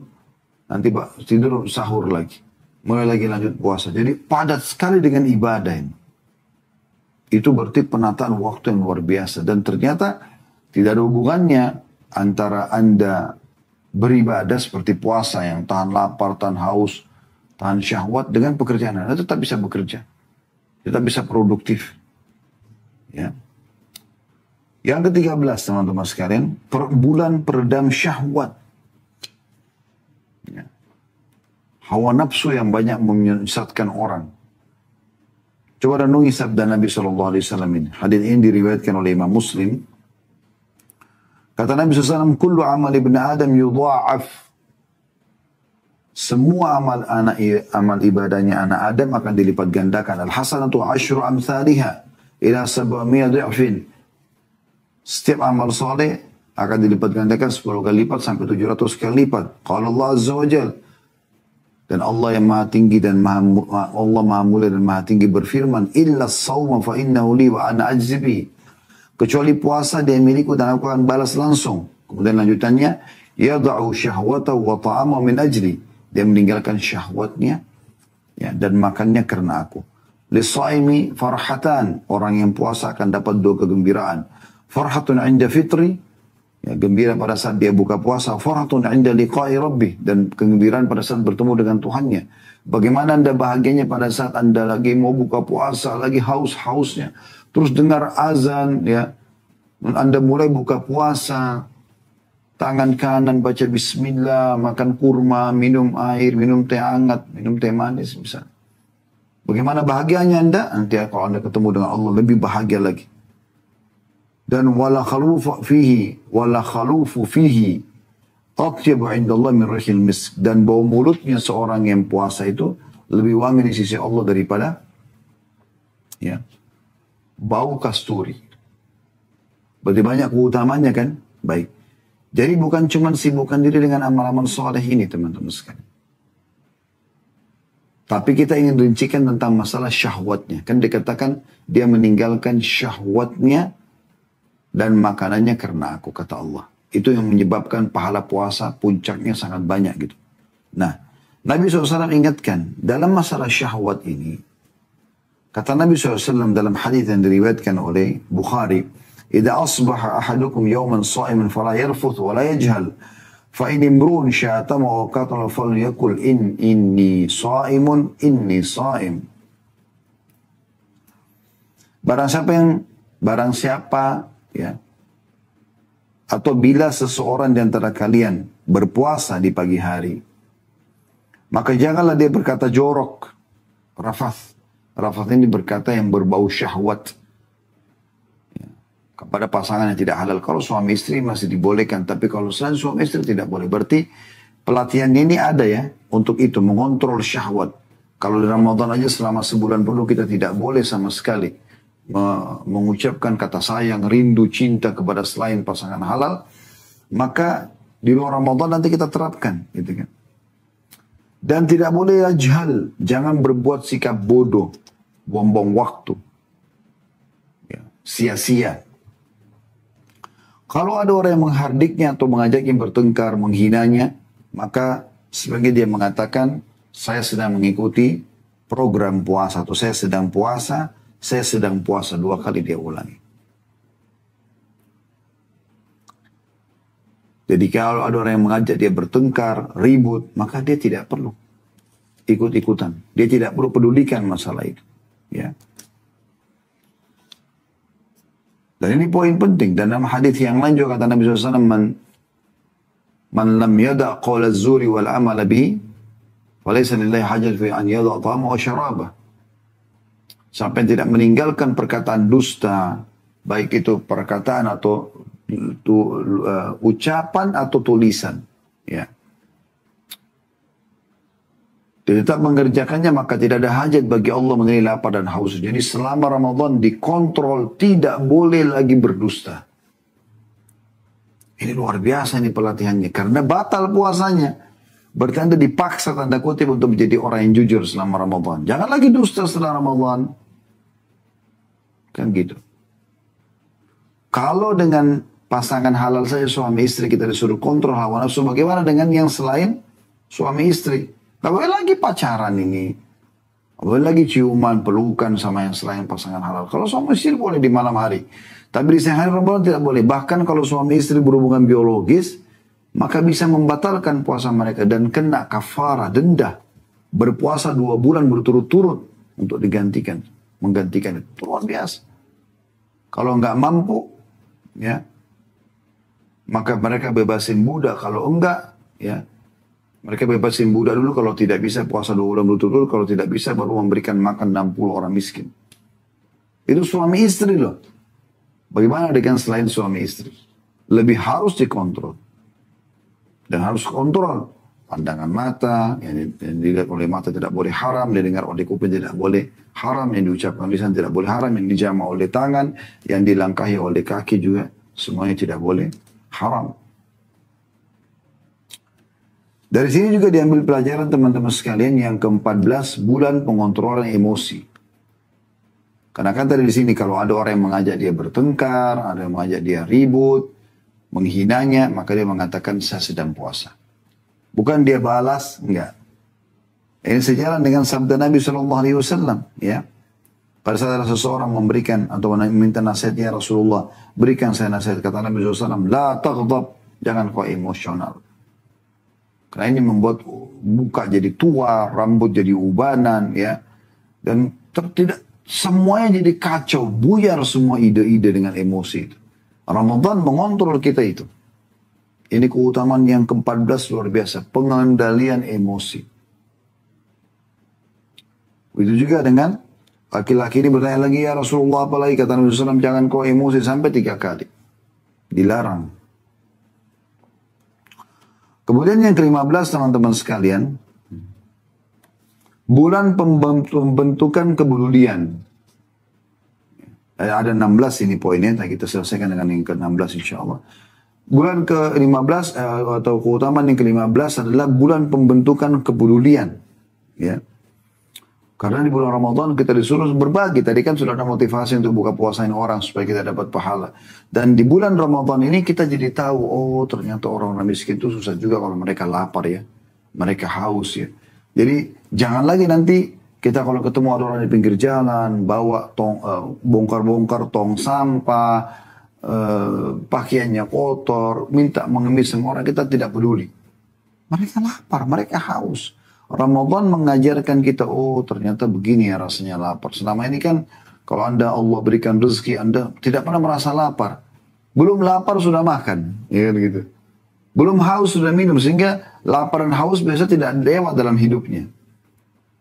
Nanti tidur sahur lagi. Mulai lagi lanjut puasa. Jadi padat sekali dengan ibadah ini. Itu berarti penataan waktu yang luar biasa. Dan ternyata tidak ada hubungannya antara Anda beribadah seperti puasa yang tahan lapar, tahan haus, tahan syahwat dengan pekerjaan Anda tetap bisa bekerja. Tetap bisa produktif. Ya. Yang ke-13 teman-teman sekalian, bulan peredam syahwat. Ya. Hawa nafsu yang banyak menyesatkan orang. Coba renungi sabda Nabi SAW ini. Hadis ini diriwayatkan oleh Imam Muslim. Kata Nabi SAW, kullu amal ibn Adam yudha'af. Semua amal ibadahnya anak Adam akan dilipat gandakan. Al-hasanatu asyru amthaliha ila 700 dhi'fin. Setiap amal soleh akan dilipat gandakan 10 kali lipat sampai 700 kali lipat. Qala Allah Azza wa Jalla. Dan Allah yang maha tinggi dan Allah maha mulia dan maha tinggi berfirman, illa as-sawma fa innahu li wa ana ajzi bi. Kecuali puasa dia milikku dan aku akan balas langsung. Kemudian lanjutannya, yada'u syahwatahu wa ta'amahu min ajli. Dia meninggalkan syahwatnya ya, dan makannya karena aku. Lisaimi farhatan. Orang yang puasa akan dapat 2 kegembiraan. Farhatun 'inda fitri. Ya, gembira pada saat dia buka puasa. Farhatun 'inda liqa'i rabbih. Dan kegembiraan pada saat bertemu dengan Tuhannya. Bagaimana Anda bahagianya pada saat Anda lagi mau buka puasa, lagi haus-hausnya. Terus dengar azan, ya. Anda mulai buka puasa. Tangan kanan baca bismillah, makan kurma, minum air, minum teh hangat, minum teh manis misalnya. Bagaimana bahagianya Anda? Nanti kalau Anda ketemu dengan Allah lebih bahagia lagi. Dan wala khalufu fihi atyabu indallah min rihil misk. Dan bau mulutnya seorang yang puasa itu lebih wangi di sisi Allah daripada ya bau kasturi. Berarti banyak keutamanya kan? Baik. Jadi bukan cuma sibukkan diri dengan amal-amal soleh ini teman-teman sekalian. Tapi kita ingin rincikan tentang masalah syahwatnya. Kan dikatakan dia meninggalkan syahwatnya dan makanannya karena aku, kata Allah. Itu yang menyebabkan pahala puasa puncaknya sangat banyak gitu. Nah, Nabi SAW ingatkan dalam masalah syahwat ini. Kata Nabi SAW dalam hadis yang diriwayatkan oleh Bukhari. Idza asbaha ahadukum yawman sha'iman fala yarfuth wa la yajhal fa in imru'un syatama wa qatala falyakul inni sha'im. Barang siapa ya atau bila seseorang di antara kalian berpuasa di pagi hari, maka janganlah dia berkata jorok, rafath. Rafath ini berkata yang berbau syahwat kepada pasangan yang tidak halal. Kalau suami istri masih dibolehkan, tapi kalau selain suami istri tidak boleh. Berarti pelatihan ini ada ya untuk itu, mengontrol syahwat. Kalau di Ramadan aja selama sebulan penuh kita tidak boleh sama sekali mengucapkan kata sayang, rindu, cinta kepada selain pasangan halal, maka di luar Ramadan nanti kita terapkan, gitu kan. Dan tidak boleh ajhal, jangan berbuat sikap bodoh, buang-buang waktu, ya, sia-sia. Kalau ada orang yang menghardiknya atau mengajaknya bertengkar, menghinanya, maka sebagai dia mengatakan, saya sedang mengikuti program puasa, atau saya sedang puasa 2 kali dia ulangi. Jadi kalau ada orang yang mengajak dia bertengkar, ribut, maka dia tidak perlu ikut-ikutan. Dia tidak perlu pedulikan masalah itu. Ya. Dan ini poin penting. Dan dalam hadis yang lain juga kata Nabi SAW, man lam yada' qawla zuri wal amala bihi, Falaysa lillahi hajat fi an yadha ta'ama wa syarabah. Sampai tidak meninggalkan perkataan dusta, baik itu perkataan atau ucapan atau tulisan. Ya. Tetap mengerjakannya, maka tidak ada hajat bagi Allah mengenai lapar dan haus. Jadi selama Ramadan dikontrol, tidak boleh lagi berdusta. Ini luar biasa nih pelatihannya. Karena batal puasanya. Berarti Anda dipaksa tanda kutip untuk menjadi orang yang jujur selama Ramadan. Jangan lagi dusta setelah Ramadan. Kan gitu. Kalau dengan pasangan halal saja suami istri kita disuruh kontrol hawa nafsu, bagaimana dengan yang selain suami istri? Gak boleh lagi pacaran ini. Gak boleh lagi ciuman, pelukan sama yang selain pasangan halal. Kalau suami istri boleh di malam hari. Tapi di siang hari Ramadan tidak boleh. Bahkan kalau suami istri berhubungan biologis, maka bisa membatalkan puasa mereka dan kena kafara, denda. Berpuasa 2 bulan berturut-turut untuk menggantikan itu. Luar biasa. Kalau nggak mampu, ya, maka mereka bebasin budak. Kalau enggak, ya, mereka bebasin budak dulu. Kalau tidak bisa puasa 2 bulan berturut-turut, kalau tidak bisa baru memberikan makan 60 orang miskin. Itu suami istri loh. Bagaimana dengan selain suami istri? Lebih harus dikontrol. Dan harus kontrol pandangan mata, yang dilihat oleh mata tidak boleh haram, yang didengar oleh kuping tidak boleh haram, yang diucapkan lisan tidak boleh haram, yang dijamah oleh tangan, yang dilangkahi oleh kaki juga semuanya tidak boleh haram. Dari sini juga diambil pelajaran teman-teman sekalian yang ke-14 bulan pengontrolan emosi. Karena kan tadi di sini kalau ada orang yang mengajak dia bertengkar, ada yang mengajak dia ribut, menghinanya, maka dia mengatakan saya sedang puasa. Bukan dia balas, enggak. Ini sejalan dengan sabda Nabi SAW. Ya. Pada saat ada seseorang memberikan atau meminta nasihatnya Rasulullah, berikan saya nasihat. Kata Nabi SAW, la taghdab, jangan kau emosional. Karena ini membuat muka jadi tua, rambut jadi ubanan, ya, dan tidak semuanya jadi kacau, buyar semua ide-ide dengan emosi itu. Ramadan mengontrol kita itu. Ini keutamaan yang ke-14 luar biasa. Pengendalian emosi. Begitu juga dengan laki-laki ini bertanya lagi, ya Rasulullah apalagi? Kata Nabi SAW, jangan kau emosi sampai 3 kali. Dilarang. Kemudian yang ke-15 teman-teman sekalian. Bulan pembentukan kepedulian. Ada 16 ini poinnya, nah kita selesaikan dengan yang ke-16 insya Allah. Bulan ke-15 atau keutamaan yang ke-15 adalah bulan pembentukan kepedulian. Ya. Karena di bulan Ramadan kita disuruh berbagi. Tadi kan sudah ada motivasi untuk buka puasain orang supaya kita dapat pahala. Dan di bulan Ramadan ini kita jadi tahu, oh ternyata orang-orang miskin itu susah juga kalau mereka lapar ya. Mereka haus ya. Jadi jangan lagi nanti kita kalau ketemu ada orang di pinggir jalan, bawa bongkar-bongkar tong sampah, pakaiannya kotor, minta mengemis semua orang, kita tidak peduli. Mereka lapar, mereka haus. Ramadan mengajarkan kita, oh ternyata begini ya rasanya lapar. Selama ini kan kalau Allah berikan rezeki, Anda tidak pernah merasa lapar. Belum lapar sudah makan, ya kan gitu. Belum haus sudah minum, sehingga lapar dan haus biasa tidak lewat dalam hidupnya.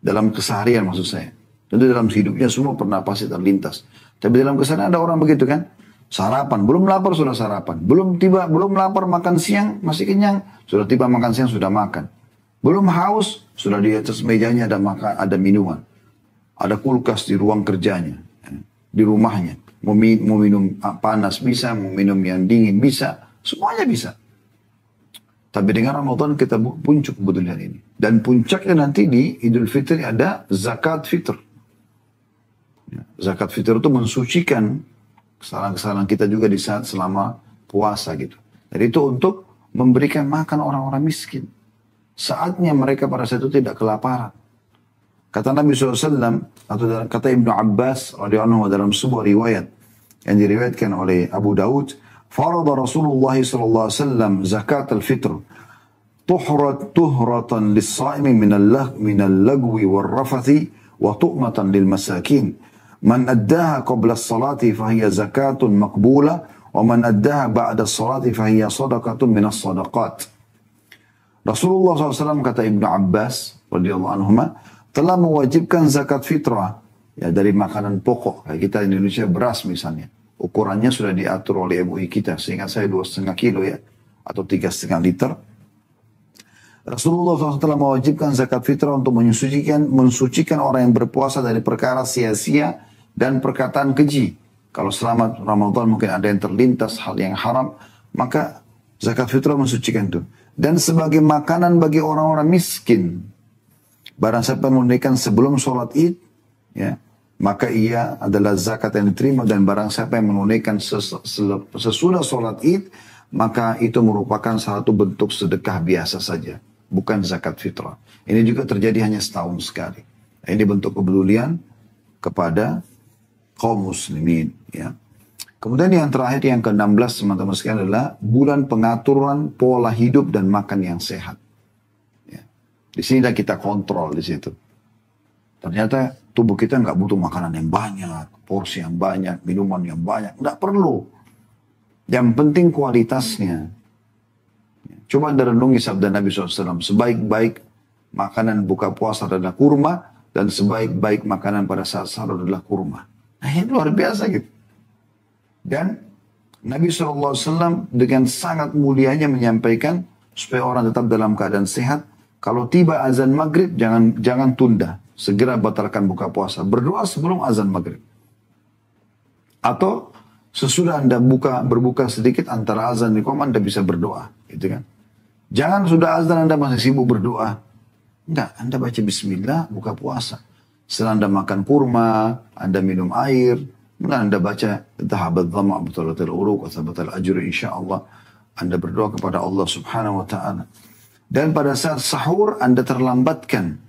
Dalam keseharian maksud saya. Tentu dalam hidupnya semua pernah pasti terlintas. Tapi dalam keseharian ada orang begitu kan. Sarapan, belum lapar sudah sarapan. Belum lapar makan siang, masih kenyang. Sudah tiba makan siang, sudah makan. Belum haus, sudah di atas mejanya ada minuman. Ada kulkas di ruang kerjanya. Di rumahnya. Mau minum panas bisa, mau minum yang dingin bisa. Semuanya bisa. Tapi dengan Ramadan kita puncak kebetulan ini. Dan puncaknya nanti di Idul Fitri ada zakat fitr. Zakat fitr itu mensucikan kesalahan-kesalahan kita juga di saat selama puasa gitu. Jadi itu untuk memberikan makan orang-orang miskin. Saatnya mereka pada saat itu tidak kelaparan. Kata Nabi SAW atau kata Ibnu Abbas radhiyallahu anhu dalam sebuah riwayat yang diriwayatkan oleh Abu Daud, فرض رسول الله صلى الله عليه وسلم زكاة الفطر طهرة للصائم من اللغو والرفث وطؤمة للمساكين من أداها قبل الصلاة فهي زكاة مقبولة ومن أداها بعد الصلاة فهي صدقة من الصدقات. Rasulullah SAW kata Ibnu Abbas radhiyallahu anhuma telah mewajibkan zakat fitrah ya dari makanan pokok kayak kita di Indonesia beras misalnya. Ukurannya sudah diatur oleh MUI kita, seingat saya 2,5 kilo ya, atau 3,5 liter. Rasulullah SAW telah mewajibkan zakat fitrah untuk mensucikan orang yang berpuasa dari perkara sia-sia dan perkataan keji. Kalau selama Ramadan mungkin ada yang terlintas hal yang haram, maka zakat fitrah mensucikan itu. Dan sebagai makanan bagi orang-orang miskin. Barang siapa menunaikan sebelum sholat id, ya, maka ia adalah zakat yang diterima, dan barang siapa yang menunaikan sesudah sholat id, maka itu merupakan satu bentuk sedekah biasa saja, bukan zakat fitrah. Ini juga terjadi hanya setahun sekali. Ini bentuk kepedulian kepada kaum muslimin. Ya. Kemudian yang terakhir, yang ke-16 teman-teman sekalian adalah bulan pengaturan pola hidup dan makan yang sehat. Ya. Di sini kita kontrol di situ. Ternyata tubuh kita nggak butuh makanan yang banyak, porsi yang banyak, minuman yang banyak. Nggak perlu. Yang penting kualitasnya. Coba Anda renungi sabda Nabi SAW. Sebaik-baik makanan buka puasa adalah kurma, dan sebaik-baik makanan pada saat sahur adalah kurma. Nah ini luar biasa gitu. Dan Nabi SAW dengan sangat mulianya menyampaikan supaya orang tetap dalam keadaan sehat. Kalau tiba azan maghrib, jangan tunda. Segera batalkan buka puasa. Berdoa sebelum azan maghrib. Atau sesudah Anda berbuka sedikit antara azan dan iqamah, Anda bisa berdoa. Gitu kan. Jangan sudah azan Anda masih sibuk berdoa. Enggak, Anda baca bismillah, buka puasa. Setelah Anda makan kurma, Anda minum air, kemudian Anda baca dhahabat dhama' batalatul uruq wa thabatal ajru insyaallah. Anda berdoa kepada Allah Subhanahu wa taala. Dan pada saat sahur Anda terlambatkan.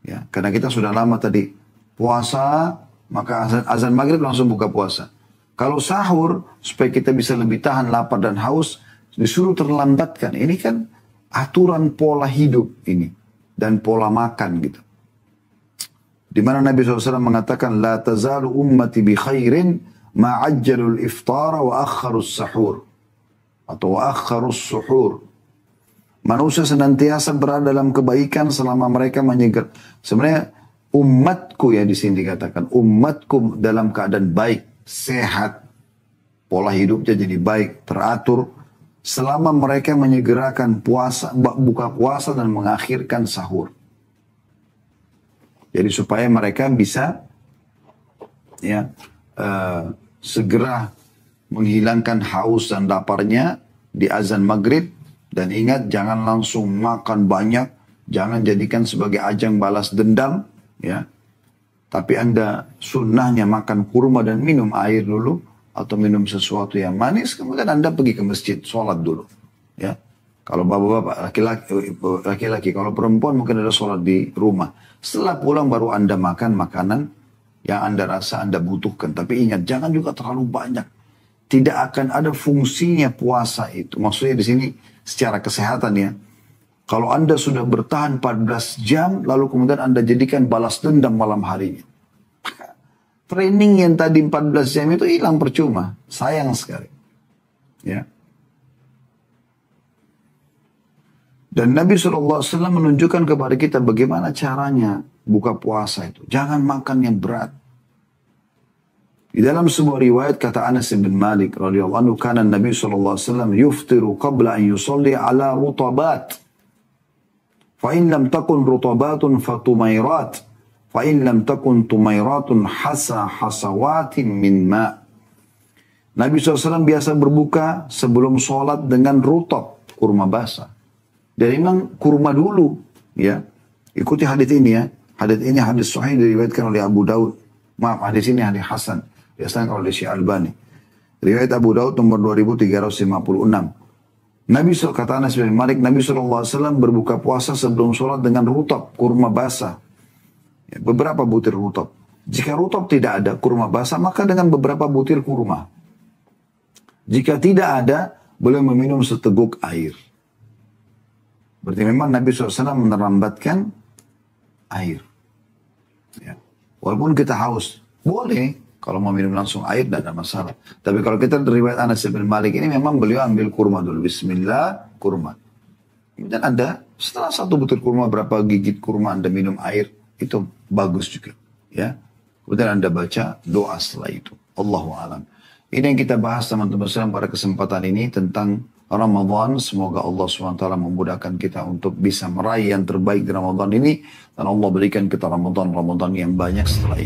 Ya, karena kita sudah lama tadi puasa, maka azan maghrib langsung buka puasa. Kalau sahur, supaya kita bisa lebih tahan lapar dan haus, disuruh terlambatkan. Ini kan aturan pola hidup ini. Dan pola makan gitu. Di mana Nabi SAW mengatakan, La tazalu ummati bi khairin ma'ajjalul iftara wa akharus sahur. Atau wa akharus suhur. Manusia senantiasa berada dalam kebaikan selama mereka menyegar. Sebenarnya umatku ya di sini dikatakan. Umatku dalam keadaan baik, sehat. Pola hidupnya jadi baik, teratur. Selama mereka menyegerakan puasa, buka puasa dan mengakhirkan sahur. Jadi supaya mereka bisa ya segera menghilangkan haus dan laparnya di azan maghrib. Dan ingat, jangan langsung makan banyak, jangan jadikan sebagai ajang balas dendam, ya. Tapi Anda sunnahnya makan kurma dan minum air dulu, atau minum sesuatu yang manis, kemudian Anda pergi ke masjid, sholat dulu, ya. Kalau bapak-bapak, laki-laki, kalau perempuan mungkin ada sholat di rumah. Setelah pulang baru Anda makan makanan yang Anda rasa Anda butuhkan. Tapi ingat, jangan juga terlalu banyak. Tidak akan ada fungsinya puasa itu. Maksudnya di sini secara kesehatan ya. Kalau Anda sudah bertahan 14 jam, lalu kemudian Anda jadikan balas dendam malam harinya. Training yang tadi 14 jam itu hilang percuma. Sayang sekali. Ya. Dan Nabi SAW menunjukkan kepada kita bagaimana caranya buka puasa itu. Jangan makan yang berat. Di dalam sebuah riwayat kata Anas bin Malik radhiyallahu anhu, kana Nabi sallallahu alaihi wasallam yuftiru qabla an yusalli ala rutabat. Fa in lam takun rutabatun fatumairat. Fa in lam takun tumairatun hasawatin min ma. Nabi SAW biasa berbuka sebelum sholat dengan rutab, kurma basah. Dan memang kurma dulu, ya. Ikuti hadis ini ya. Hadis ini hadis sahih diriwayatkan oleh Abu Daud. Maaf, hadis ini hadis hasan. Biasanya oleh Syekh Albani. Riwayat Abu Daud nomor 2356. Nabi kata Anas bin Malik, Nabi SAW berbuka puasa sebelum sholat dengan rutab, kurma basah. Ya, beberapa butir rutab. Jika rutab tidak ada, kurma basah, maka dengan beberapa butir kurma. Jika tidak ada, boleh meminum seteguk air. Berarti memang Nabi SAW menerambatkan air. Ya. Walaupun kita haus, boleh. Kalau mau minum langsung air, tidak ada masalah. Tapi kalau kita riwayat Anas bin Malik ini memang beliau ambil kurma dulu. Bismillah, kurma. Kemudian Anda setelah satu butir kurma, berapa gigit kurma Anda minum air, itu bagus juga. Ya. Kemudian Anda baca doa setelah itu. Allahu a'lam. Ini yang kita bahas teman-teman sekalian pada kesempatan ini tentang Ramadan. Semoga Allah SWT memudahkan kita untuk bisa meraih yang terbaik di Ramadan ini. Dan Allah berikan kita Ramadan yang banyak setelah ini.